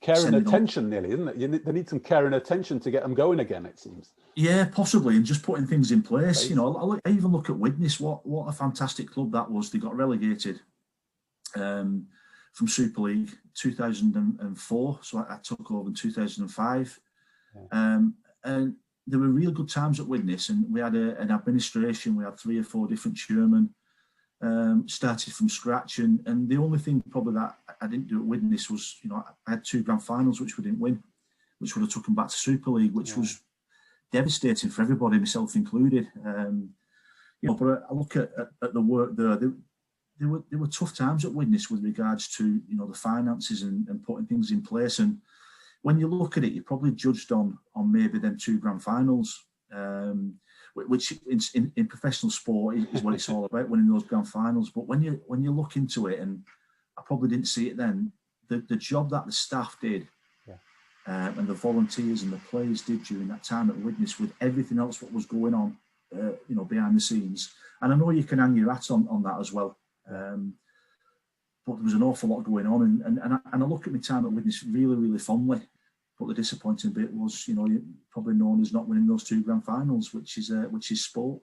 care and attention, nearly, isn't it? They need some care and attention to get them going again, it seems. Yeah, possibly, and just putting things in place. Right. You know, I even look at Widnes. What a fantastic club that was. They got relegated from Super League 2004, so I took over in 2005, and there were really good times at Widnes, and we had an administration. We had 3 or 4 different chairmen. Started from scratch, and the only thing probably that I didn't do at Widnes was, you know, I had 2 grand finals which we didn't win, which would have took them back to Super League, which was devastating for everybody, myself included. You know, but I look at the work there. There were tough times at Widnes with regards to, you know, the finances and putting things in place. And when you look at it, you're probably judged on maybe them 2 grand finals. Which in professional sport is what it's all about, winning those grand finals. But when you look into it, and I probably didn't see it then, the job that the staff did, and the volunteers and the players did during that time at Widnes, with everything else what was going on, you know, behind the scenes. And I know you can hang your hat on that as well. But there was an awful lot going on, and I look at my time at Widnes really, really fondly. But the disappointing bit was, you know, probably known as not winning those 2 grand finals, which is sport.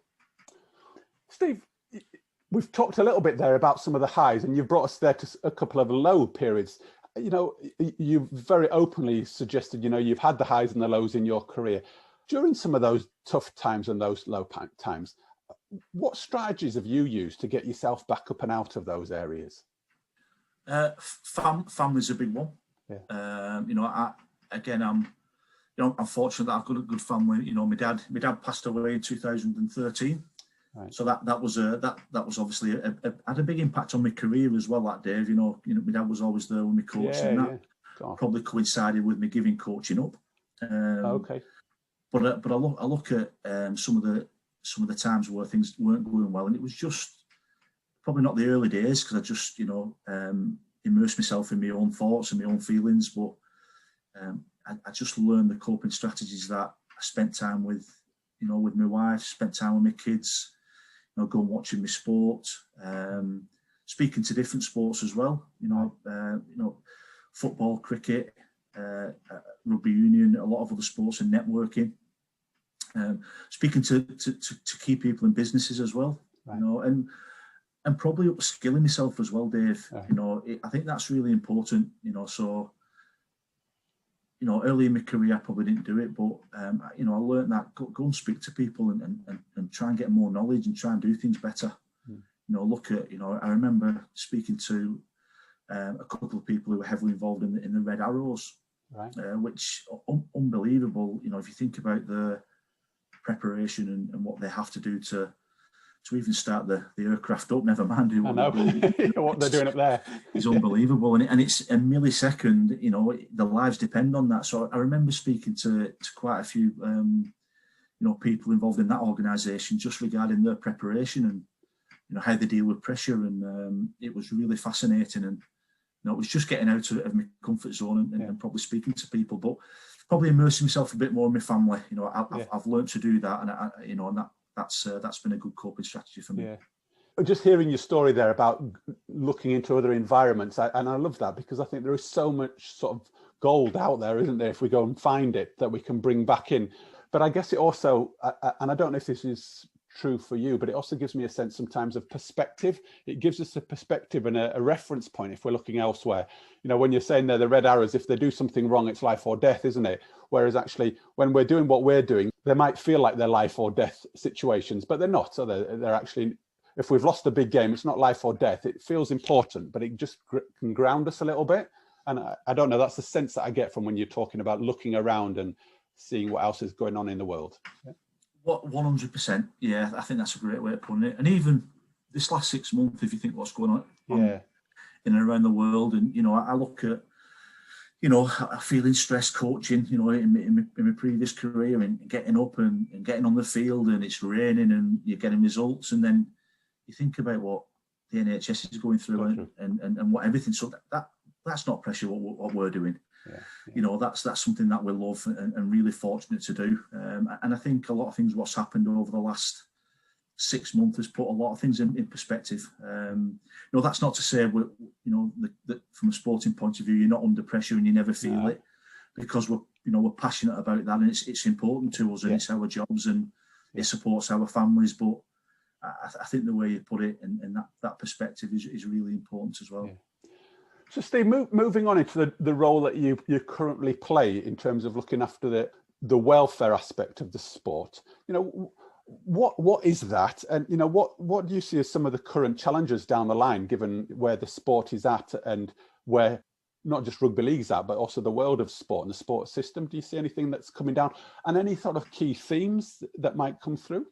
Steve, we've talked a little bit there about some of the highs, and you've brought us there to a couple of low periods. You know, you've very openly suggested, you know, you've had the highs and the lows in your career. During some of those tough times and those low times, what strategies have you used to get yourself back up and out of those areas? Family's a big one. Yeah. You know, I'm fortunate that I've got a good family. You know, my dad passed away in 2013, right. So that was obviously had a big impact on my career as well. That Dave, you know, my dad was always there with me coaching, and that probably coincided with me giving coaching up. Okay. But I look at some of the times where things weren't going well, and it was just probably not the early days, because I just, you know, immersed myself in my own thoughts and my own feelings, but. I just learned the coping strategies that I spent time with, you know, with my wife, spent time with my kids, you know, going watching my sport, speaking to different sports as well, you know, football, cricket, rugby union, a lot of other sports, and networking, speaking to key people in businesses as well, right. You know, and probably upskilling myself as well, Dave. Right. You know, I think that's really important, you know, so. You know, early in my career, I probably didn't do it, but you know, I learned that go and speak to people and try and get more knowledge and try and do things better. You know, look at, you know, I remember speaking to a couple of people who were heavily involved in the Red Arrows, right. Which unbelievable. You know, if you think about the preparation and what they have to do to even start the aircraft up, never mind I know what they're doing up there. It's unbelievable, and it's a millisecond. The lives depend on that. So I remember speaking to quite a few people involved in that organisation just regarding their preparation and how they deal with pressure, and it was really fascinating. And it was just getting out of my comfort zone and probably speaking to people, but probably immersing myself a bit more in my family. I've learned to do that, and that's been a good coping strategy for me. Yeah. Just hearing your story there about looking into other environments, and I love that, because I think there is so much sort of gold out there, isn't there, if we go and find it, that we can bring back in. But I guess it also, and I don't know if this is true for you, but it also gives me a sense sometimes of perspective. It gives us a perspective and a reference point if we're looking elsewhere. When you're saying there, the red arrows, if they do something wrong, it's life or death, isn't it? Whereas actually, when we're doing what we're doing, they might feel like they're life or death situations, but they're not. So they're actually, if we've lost a big game, it's not life or death. It feels important, but it just can ground us a little bit. And I don't know, that's the sense that I get from when you're talking about looking around and seeing what else is going on in the world. Yeah. 100%. Yeah, I think that's a great way of putting it. And even this last 6 months, if you think what's going on in and around the world, and I look at feeling stressed coaching, in my previous career, and getting up and getting on the field, and it's raining and you're getting results, and then you think about what the NHS is going through and what everything. So that's not pressure what we're doing. Yeah. That's something that we love and really fortunate to do. And I think a lot of things what's happened over the last 6 months has put a lot of things in perspective. That's not to say that from a sporting point of view, you're not under pressure and you never feel it, because we're passionate about that, and it's important to us, and it's our jobs, and it supports our families. But I think the way you put it and that perspective is really important as well. Yeah. So Steve, moving on into the role that you currently play in terms of looking after the welfare aspect of the sport, what is that? And, what do you see as some of the current challenges down the line, given where the sport is at and where not just rugby league's at, but also the world of sport and the sport system? Do you see anything that's coming down, and any sort of key themes that might come through?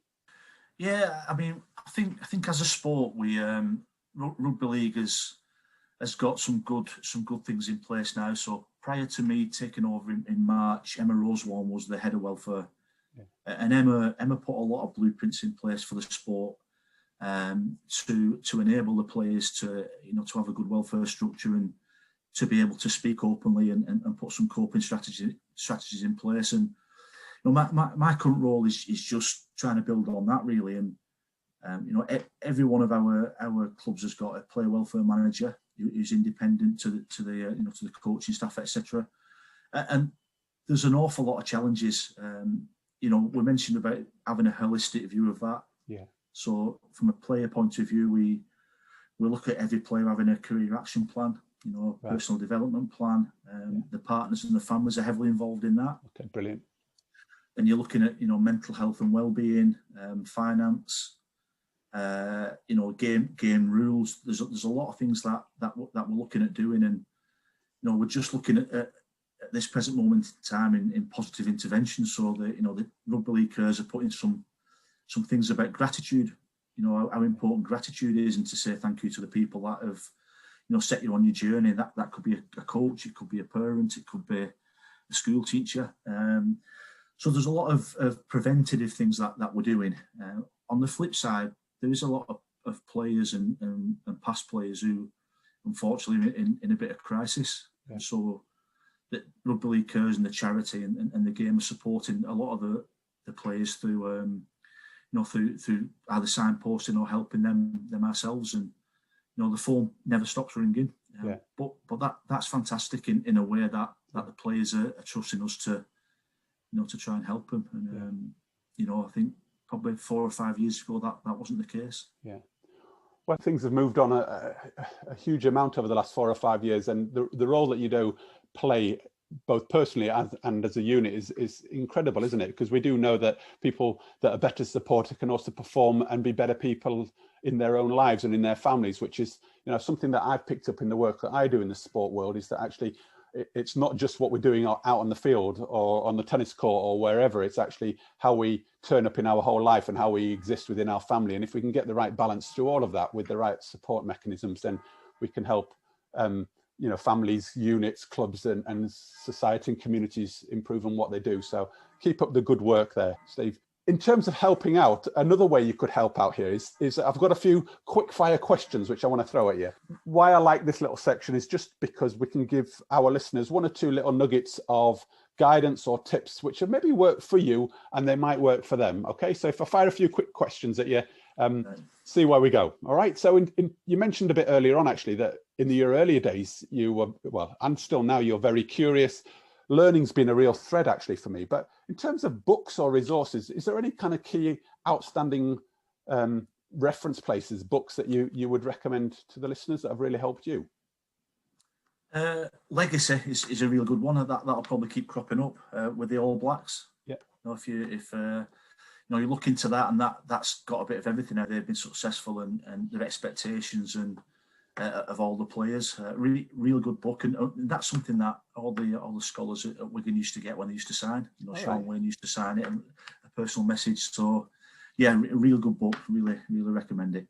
Yeah, I mean, I think as a sport, we rugby league has got some good things in place now. So prior to me taking over in March, Emma Rosewarne was the head of welfare, and Emma put a lot of blueprints in place for the sport to enable the players to have a good welfare structure and to be able to speak openly and put some coping strategies in place. And my current role is just trying to build on that, really. And every one of our clubs has got a player welfare manager who's independent to the coaching staff, etc. And there's an awful lot of challenges. We mentioned about having a holistic view of that. Yeah. So from a player point of view, we look at every player having a career action plan, personal development plan. The partners and the families are heavily involved in that. Okay, brilliant. And you're looking at mental health and well-being, finance. Game rules. There's a lot of things that we're looking at doing, and we're just looking at this present moment in time in positive intervention. So the Rugby League Cares are putting some things about gratitude. How important gratitude is, and to say thank you to the people that have set you on your journey. That could be a coach, it could be a parent, it could be a school teacher. So there's a lot of preventative things that we're doing. On the flip side, there is a lot of players and past players who, unfortunately, are in a bit of crisis. Yeah. And so the Rugby League Cares and the charity and the game are supporting a lot of the players through through either signposting or helping them ourselves. And the phone never stops ringing. But that's fantastic in a way that the players are trusting us to try and help them. And I think probably 4 or 5 years ago that wasn't the case. Yeah. Well, things have moved on a huge amount over the last 4 or 5 years, and the role that you do play both personally and as a unit is incredible, isn't it? Because we do know that people that are better supported can also perform and be better people in their own lives and in their families, which is something that I've picked up in the work that I do in the sport world, is that actually it's not just what we're doing out on the field or on the tennis court or wherever. It's actually how we turn up in our whole life and how we exist within our family. And if we can get the right balance through all of that with the right support mechanisms, then we can help families, units, clubs, and society and communities improve on what they do. So keep up the good work there, Steve. In terms of helping out, another way you could help out here is I've got a few quick fire questions which I want to throw at you. Why I like this little section is just because we can give our listeners one or two little nuggets of guidance or tips which have maybe worked for you and they might work for them. Okay, so if I fire a few quick questions at you, see where we go. All right, so you mentioned a bit earlier on actually that in your earlier days you were, well, and still now you're very curious. Learning's been a real thread actually for me, but in terms of books or resources, is there any kind of key outstanding reference places, books that you would recommend to the listeners that have really helped you? Legacy is a real good one. That'll probably keep cropping up with the All Blacks. Yeah. If you look into that, and that's got a bit of everything. How they've been successful and their expectations and of all the players. Real good book, and that's something that all the scholars at Wigan used to get when they used to sign. Sean Wayne used to sign it, and a personal message. So, yeah, a real good book. Really recommend it.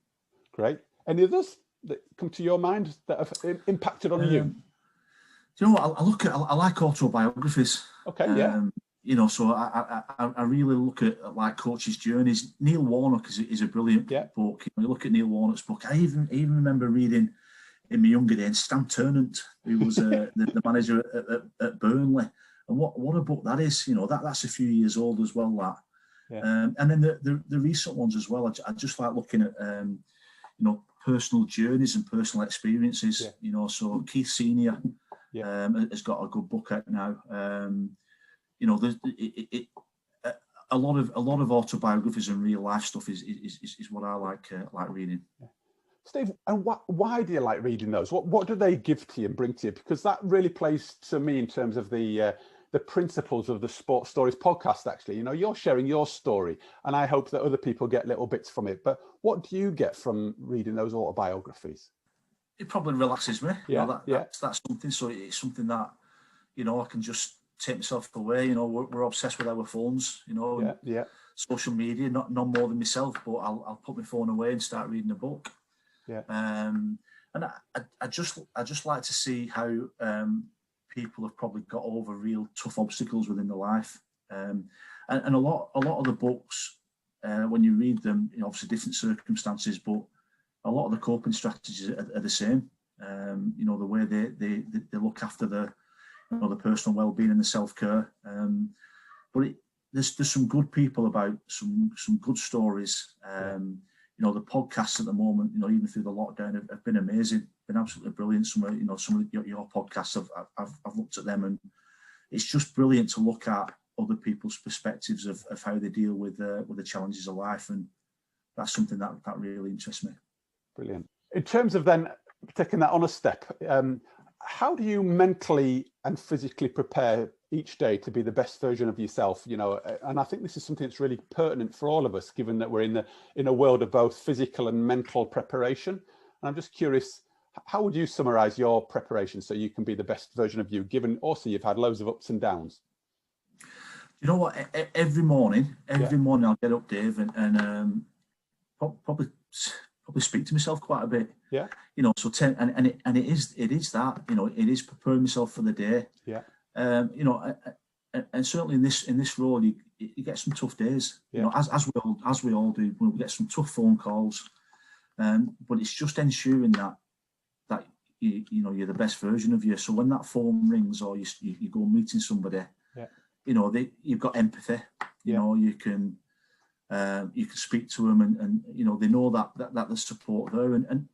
Great. Any others that come to your mind that have impacted on you? Do you know what? I like autobiographies. Okay. Yeah. So I really look at like coaches' journeys. Neil Warnock is a brilliant book. You look at Neil Warnock's book. I even remember reading in my younger days Stan Ternant, who was the manager at Burnley, and what a book that is. That's a few years old as well. That, and then the recent ones as well. I just like looking at personal journeys and personal experiences. So Keith Senior has got a good book out now. A lot of autobiographies and real life stuff is what I like reading. Steve, and why do you like reading those? What do they give to you and bring to you? Because that really plays to me in terms of the principles of the Sports Stories podcast. Actually, you're sharing your story, and I hope that other people get little bits from it. But what do you get from reading those autobiographies? It probably relaxes me. That's something. So it's something that I can just take myself away. We're obsessed with our phones. Social media, not more than myself, but I'll put my phone away and start reading a book. And I just like to see how people have probably got over real tough obstacles within their life. And a lot of the books, when you read them, obviously different circumstances, but a lot of the coping strategies are the same. The way they look after the personal well-being and the self-care. But there's some good people about some good stories. The podcasts at the moment, even through the lockdown, have been amazing, been absolutely brilliant. Some of your podcasts, I've looked at them, and it's just brilliant to look at other people's perspectives of how they deal with the challenges of life, and that's something that really interests me. Brilliant. In terms of then taking that on a step, how do you mentally and physically prepare each day to be the best version of yourself? And I think this is something that's really pertinent for all of us, given that we're in a world of both physical and mental preparation. And I'm just curious, how would you summarize your preparation so you can be the best version of you, given also you've had loads of ups and downs? You know what? Every morning I'll get up, Dave, and probably speak to myself quite a bit. Yeah. So it is that, it is preparing myself for the day. Yeah. And certainly in this role, you get some tough days. As we all do, we'll get some tough phone calls. But it's just ensuring that you're the best version of you. So when that phone rings or you go meeting somebody, you've got empathy. You can speak to them, and they know that there's support there. And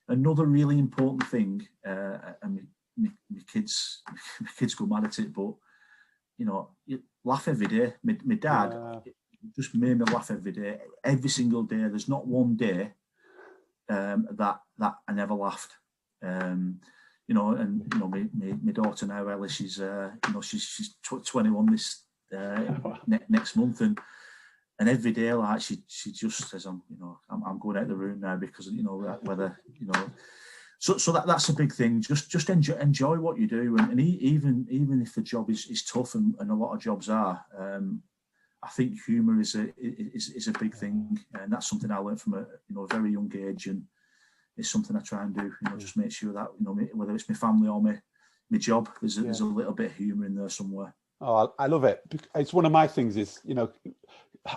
another really important thing, and my kids go mad at it, but you laugh every day. My dad just made me laugh every day, every single day. There's not one day that I never laughed. My daughter now, Ellie, she's 21 this next month, and every day, like she just says, I'm going out the room now because whether So that's a big thing. Just enjoy what you do, and even if the job is tough, and a lot of jobs are. I think humour is a big thing, and that's something I learned from a very young age, and it's something I try and do. Just make sure that whether it's my family or my job, there's a little bit of humour in there somewhere. Oh, I love it. It's one of my things is,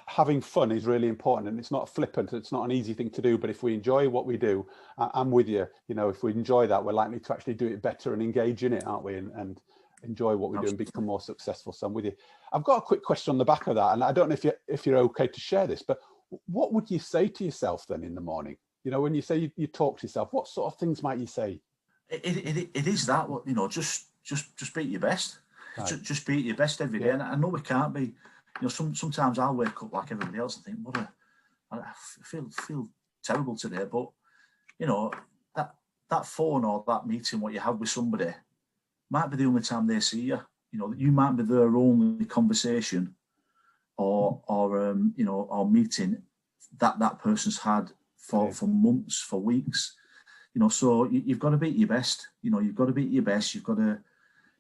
having fun is really important, and it's not flippant. It's not an easy thing to do, but if we enjoy what we do, I'm with you. If we enjoy that, we're likely to actually do it better and engage in it, aren't we? And enjoy what we do and become more successful. So I'm with you. I've got a quick question on the back of that, and I don't know if you're okay to share this, but what would you say to yourself then in the morning? When you say you talk to yourself, what sort of things might you say? It is that, just be at your best. Right. Just be at your best every day. And I know we can't be. Sometimes I'll wake up like everybody else and think, I feel terrible today. But that phone or that meeting what you have with somebody might be the only time they see you. You might be their only conversation or meeting that person's had for months, for weeks. So you've got to be at your best. You've got to be at your best. You've got to,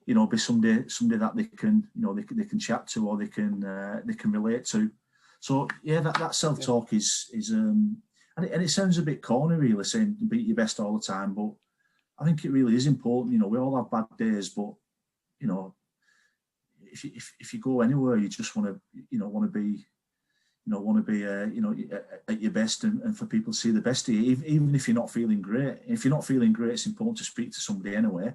be somebody that they can, they can chat to, or they can relate to. So that self-talk is and it sounds a bit corny, really, saying be at your best all the time, but I think it really is important. We all have bad days, but if you go anywhere, you just want to be at your best, and for people to see the best of you, even if you're not feeling great. If you're not feeling great, it's important to speak to somebody anyway.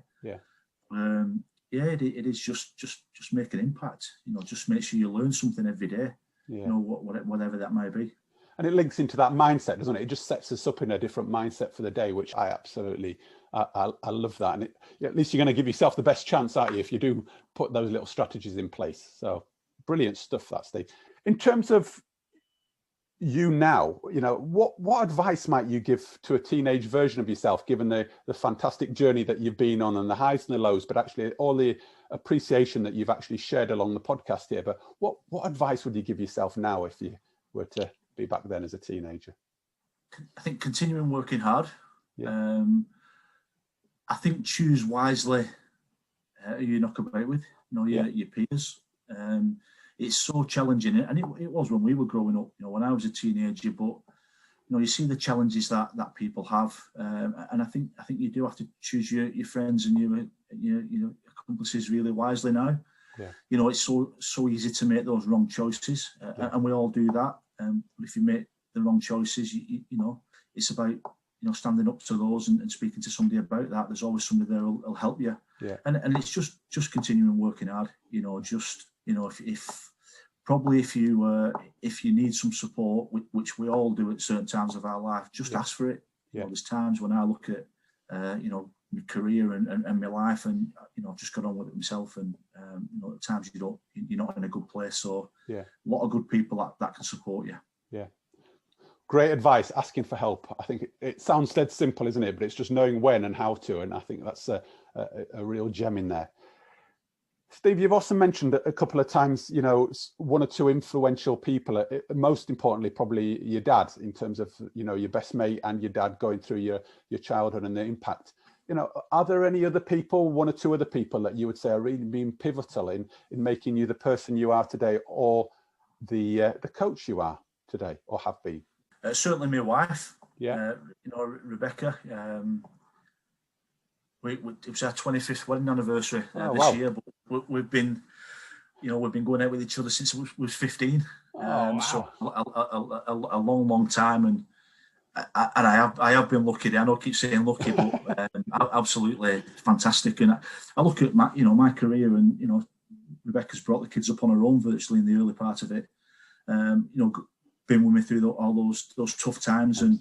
It is just make an impact. Just make sure you learn something every day. Whatever that may be. And it links into that mindset, doesn't it? It just sets us up in a different mindset for the day, which I absolutely, I love that. And at least you're going to give yourself the best chance, aren't you, if you do put those little strategies in place. So brilliant stuff, that, Steve. In terms of you now, what advice might you give to a teenage version of yourself, given the fantastic journey that you've been on and the highs and the lows, but actually all the appreciation that you've actually shared along the podcast here? But what advice would you give yourself now if you were to be back then as a teenager? I think continuing working hard. I think choose wisely who you knock about with, your peers. It's so challenging, and it was when we were growing up, when I was a teenager, but you see the challenges that people have, and I think you do have to choose your friends and your accomplices really wisely now. It's so easy to make those wrong choices, and we all do that. But if you make the wrong choices, it's about standing up to those and speaking to somebody about that. There's always somebody there who'll help you. And it's just continuing working hard. If you need some support, which we all do at certain times of our life, just ask for it. There's times when I look at my career and my life, and I've just got on with it myself, and at times you're not in a good place. So a lot of good people that can support you. Great advice, asking for help. I think it sounds dead simple, isn't it? But it's just knowing when and how to, and I think that's a real gem in there. Steve, you've also mentioned a couple of times, one or two influential people, most importantly, probably your dad, in terms of, your best mate and your dad going through your childhood and the impact. Are there any other people, one or two other people that you would say are really being pivotal in making you the person you are today, or the coach you are today, or have been? Certainly my wife, Rebecca. It was our 25th wedding anniversary this year, but we've been going out with each other since we was 15. So a long time, and I have been lucky. I know I keep saying lucky, but absolutely fantastic. And I look at my career, and Rebecca's brought the kids up on her own virtually in the early part of it. Been with me through all those tough times and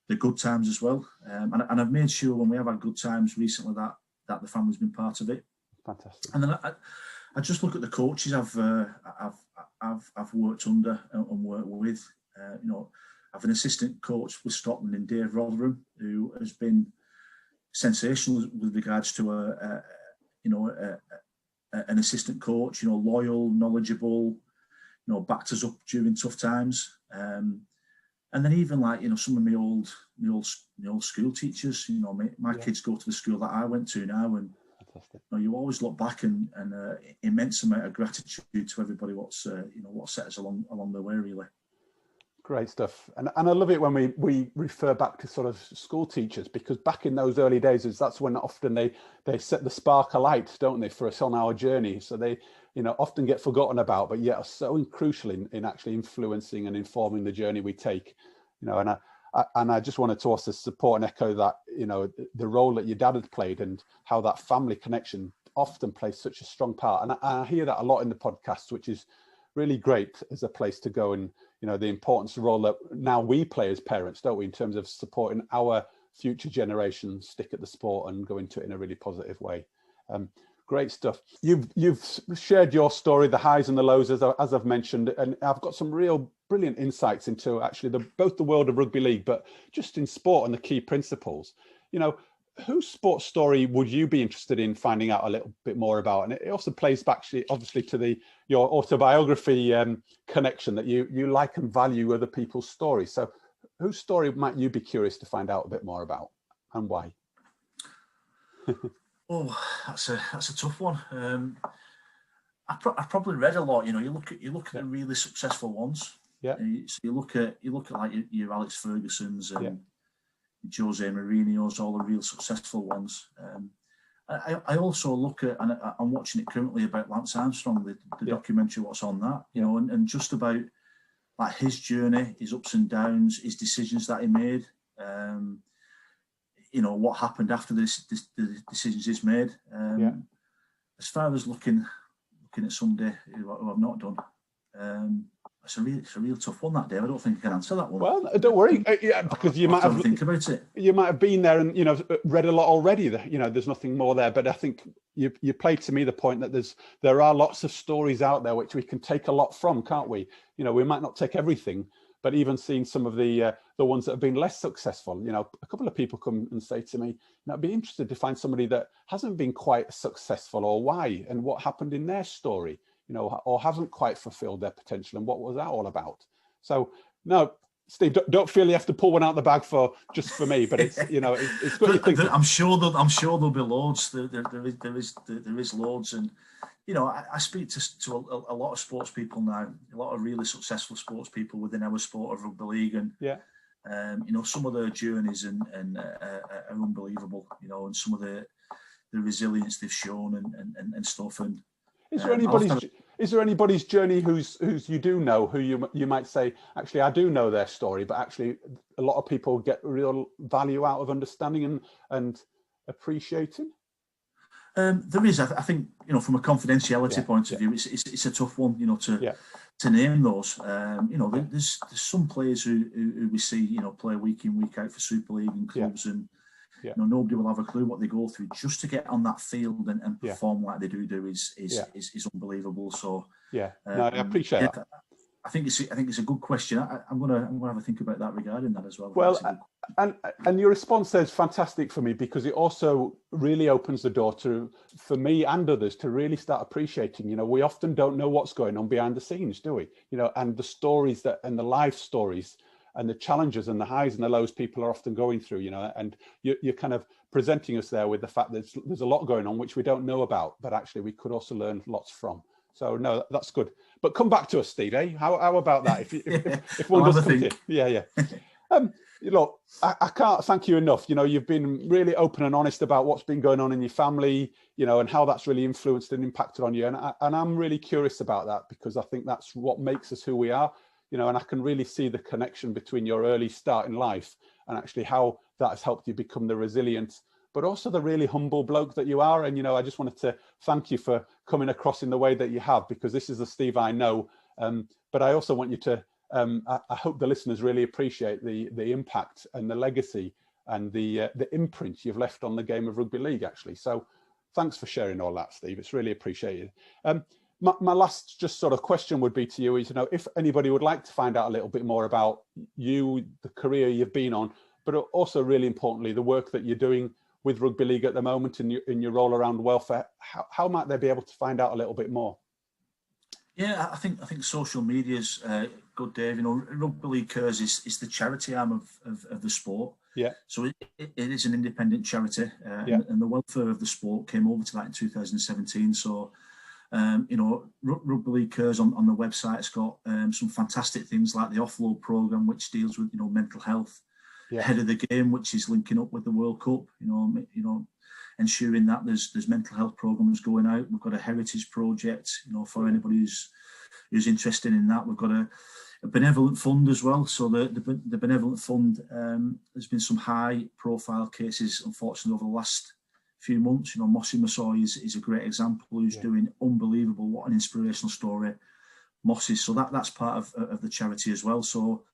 the good times as well. And I've made sure when we have had good times recently that the family's been part of it. Fantastic. And then I just look at the coaches I've worked under and worked with. I've an assistant coach with Scotland in Dave Rotherham, who has been sensational with regards to an assistant coach. Loyal, knowledgeable. Backed us up during tough times. And then even like, you know, some of my old school teachers, you know, my kids go to the school that I went to now, and you know, you always look back and immense amount of gratitude to everybody what's set us along the way, really. Great stuff. And I love it when we refer back to sort of school teachers, because back in those early days, that's when often they set the spark alight, don't they, for us on our journey. So they, you know, often get forgotten about, but yet are so crucial in actually influencing and informing the journey we take. You know, and I just wanted to also support and echo that, you know, the role that your dad had played and how that family connection often plays such a strong part. And I hear that a lot in the podcast, which is really great as a place to go, and you know, the importance of role that now we play as parents, don't we, in terms of supporting our future generations stick at the sport and go into it in a really positive way. Great stuff. You've shared your story, the highs and the lows, as I've mentioned, and I've got some real brilliant insights into actually both the world of rugby league, but just in sport and the key principles. You know, whose sports story would you be interested in finding out a little bit more about? And it also plays back, actually, obviously, to your autobiography connection, that you like and value other people's stories. So whose story might you be curious to find out a bit more about, and why? Oh, that's a tough one. I've probably read a lot. You know, you look at the really successful ones. Yeah. So you look at like your Alex Fergusons and Jose Mourinho's, all the real successful ones. I also look at, and I'm watching it currently, about Lance Armstrong, the documentary, what's on that, you know, and just about like his journey, his ups and downs, his decisions that he made, you know, what happened after the decisions he's made. As far as looking at somebody who I've not done, it's a real tough one, that, Dave. I don't think I can answer that one. Well, don't worry, because you might have think about it. You might have been there and, you know, read a lot already. You know, there's nothing more there. But I think you played to me the point that there are lots of stories out there which we can take a lot from, can't we? You know, we might not take everything, but even seeing some of the ones that have been less successful. You know, a couple of people come and say to me, you know, I'd be interested to find somebody that hasn't been quite successful, or why, and what happened in their story, you know, or haven't quite fulfilled their potential, and what was that all about? So, no, Steve, don't feel you have to pull one out the bag just for me, but it's, you know, it's good. I'm sure there'll be loads. There is loads, and you know, I speak to a lot of sports people now, a lot of really successful sports people within our sport of rugby league, and you know, some of their journeys are unbelievable. You know, and some of the resilience they've shown and stuff. And is there anybody's journey who's you do know, who you might say, actually, I do know their story, but actually a lot of people get real value out of understanding and appreciating? There is, I think, you know, from a confidentiality point of view, it's a tough one, you know, to name those. You know, there's some players who we see, you know, play week in, week out for Super League and clubs, and you know, nobody will have a clue what they go through just to get on that field and perform like they do is unbelievable. So no, I appreciate that. I think it's a good question. I'm gonna have a think about that regarding that as well. Well, and your response there is fantastic for me, because it also really opens the door for me and others to really start appreciating. You know, we often don't know what's going on behind the scenes, do we? You know, and the stories and the life stories and the challenges and the highs and the lows people are often going through. You know, and you're kind of presenting us there with the fact that there's a lot going on which we don't know about, but actually we could also learn lots from. So no, that's good. But come back to us, Steve. Eh? How about that? If one does come to you, look, I can't thank you enough. You know, you've been really open and honest about what's been going on in your family, you know, and how that's really influenced and impacted on you. And I'm really curious about that, because I think that's what makes us who we are. You know, and I can really see the connection between your early start in life and actually how that has helped you become the resilient, but also the really humble bloke that you are. And, you know, I just wanted to thank you for coming across in the way that you have, because this is the Steve I know. But I also want you to, I hope the listeners really appreciate the impact and the legacy and the imprint you've left on the game of rugby league, actually. So thanks for sharing all that, Steve. It's really appreciated. My last just sort of question would be to you is, you know, if anybody would like to find out a little bit more about you, the career you've been on, but also really importantly, the work that you're doing with rugby league at the moment in your role around welfare, how might they be able to find out a little bit more? Yeah, I think social media's good, Dave. Rugby League Cares is the charity arm of the sport. Yeah. So it is an independent charity, and the welfare of the sport came over to that in 2017. So, Rugby League Cares on the website, it's got some fantastic things like the offload program, which deals with mental health. Ahead of the game, which is linking up with the World Cup. Ensuring that there's mental health programs going out. We've got a heritage project, for anybody who's interested in that. We've got a benevolent fund as well. So the benevolent fund, there's been some high profile cases, unfortunately, over the last few months. Mossy Massoy is a great example, who's doing unbelievable. What an inspirational story, Mossy. So that's part of the charity as well. So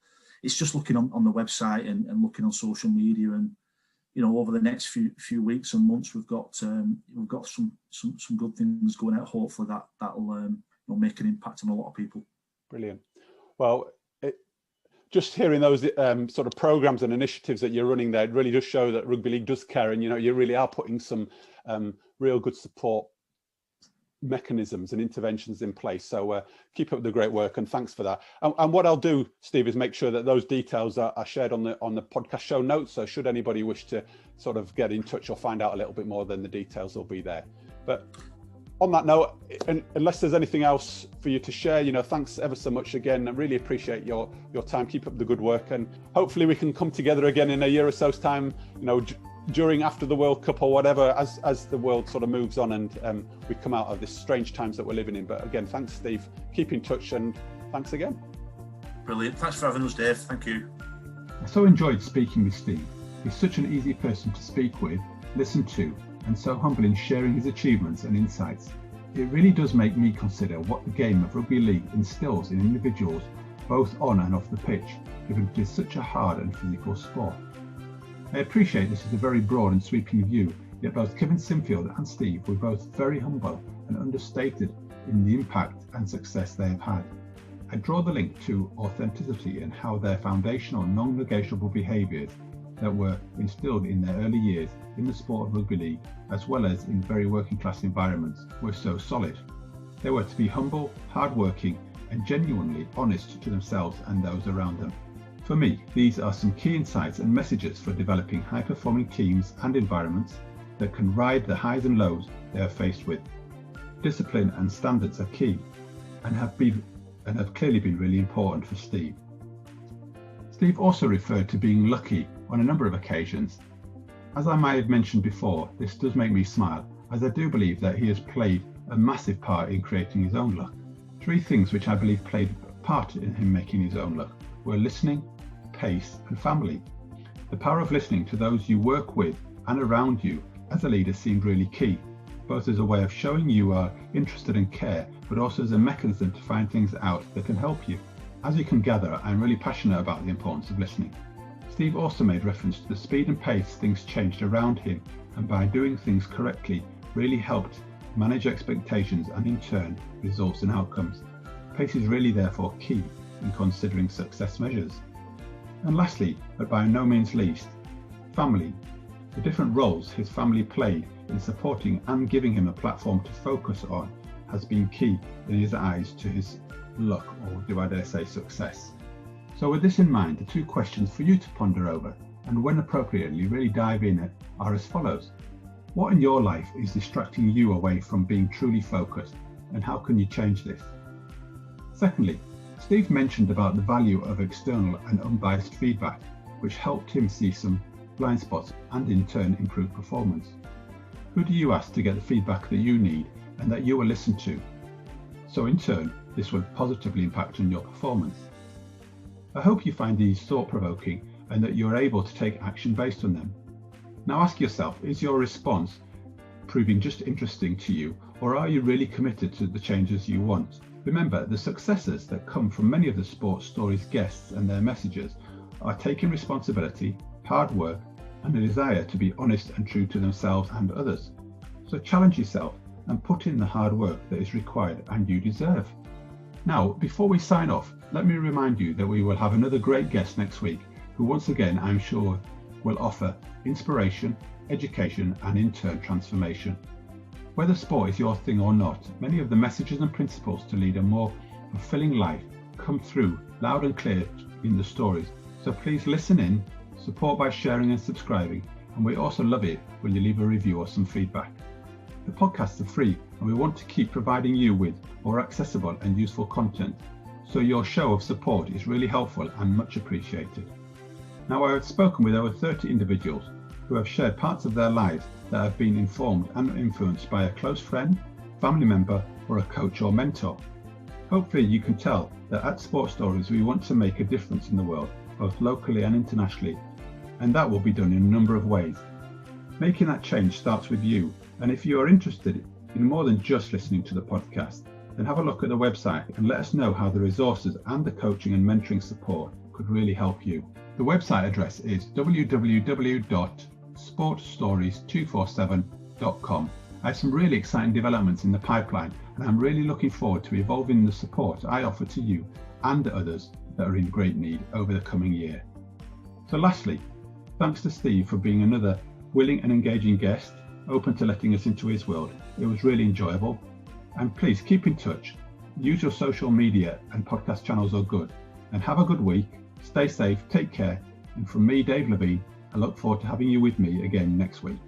it's just looking on the website and looking on social media, and over the next few weeks and months, we've got some good things going out. Hopefully that'll make an impact on a lot of people. Brilliant. Well, just hearing those sort of programs and initiatives that you're running there, it really does show that Rugby League does care, and you really are putting some real good support mechanisms and interventions in place. So keep up the great work, and thanks for that. And what I'll do, Steve, is make sure that those details are shared on the podcast show notes. So should anybody wish to sort of get in touch or find out a little bit more, then the details will be there. But on that note, unless there's anything else for you to share, thanks ever so much again. I really appreciate your time. Keep up the good work, and hopefully we can come together again in a year or so's time, after the World Cup or whatever, as the world sort of moves on and we come out of this strange times that we're living in. But again, thanks, Steve. Keep in touch, and thanks again. Brilliant. Thanks for having us, Dave. Thank you. I so enjoyed speaking with Steve. He's such an easy person to speak with, listen to, and so humble in sharing his achievements and insights. It really does make me consider what the game of rugby league instills in individuals, both on and off the pitch, given it is such a hard and physical sport. I appreciate this is a very broad and sweeping view, yet both Kevin Sinfield and Steve were both very humble and understated in the impact and success they have had. I draw the link to authenticity and how their foundational non-negotiable behaviours that were instilled in their early years in the sport of rugby league, as well as in very working class environments, were so solid. They were to be humble, hard-working, and genuinely honest to themselves and those around them. For me, these are some key insights and messages for developing high-performing teams and environments that can ride the highs and lows they are faced with. Discipline and standards are key, and have clearly been really important for Steve. Steve also referred to being lucky on a number of occasions. As I might have mentioned before, this does make me smile, as I do believe that he has played a massive part in creating his own luck. 3 things which I believe played a part in him making his own luck were listening, pace, and family. The power of listening to those you work with and around you as a leader seemed really key, both as a way of showing you are interested and care, but also as a mechanism to find things out that can help you. As you can gather, I'm really passionate about the importance of listening. Steve also made reference to the speed and pace things changed around him, and by doing things correctly really helped manage expectations and in turn results and outcomes. Pace is really therefore key in considering success measures. And lastly, but by no means least, family. The different roles his family played in supporting and giving him a platform to focus on has been key in his eyes to his luck, or do I dare say success. So with this in mind, the 2 questions for you to ponder over, and when appropriately really dive in at, are as follows. What in your life is distracting you away from being truly focused, and how can you change this? Secondly, Steve mentioned about the value of external and unbiased feedback, which helped him see some blind spots and in turn improve performance. Who do you ask to get the feedback that you need and that you will listen to? So in turn, this will positively impact on your performance. I hope you find these thought-provoking and that you're able to take action based on them. Now ask yourself, is your response proving just interesting to you, or are you really committed to the changes you want? Remember, the successes that come from many of the Sports Stories guests and their messages are taking responsibility, hard work, and a desire to be honest and true to themselves and others. So challenge yourself and put in the hard work that is required and you deserve. Now, before we sign off, let me remind you that we will have another great guest next week, who once again I'm sure will offer inspiration, education, and in turn transformation. Whether sport is your thing or not, many of the messages and principles to lead a more fulfilling life come through loud and clear in the stories. So please listen in, support by sharing and subscribing, and we also love it when you leave a review or some feedback. The podcasts are free, and we want to keep providing you with more accessible and useful content, so your show of support is really helpful and much appreciated. Now, I have spoken with over 30 individuals who have shared parts of their lives that have been informed and influenced by a close friend, family member, or a coach or mentor. Hopefully you can tell that at Sports Stories we want to make a difference in the world, both locally and internationally, and that will be done in a number of ways. Making that change starts with you, and if you are interested in more than just listening to the podcast, then have a look at the website and let us know how the resources and the coaching and mentoring support could really help you. The website address is www.sportstories247.com. I have some really exciting developments in the pipeline, and I'm really looking forward to evolving the support I offer to you and others that are in great need over the coming year. So lastly, thanks to Steve for being another willing and engaging guest, open to letting us into his world. It was really enjoyable. And please keep in touch. Use your social media and podcast channels are good. And have a good week. Stay safe, take care. And from me, Dave Levine, I look forward to having you with me again next week.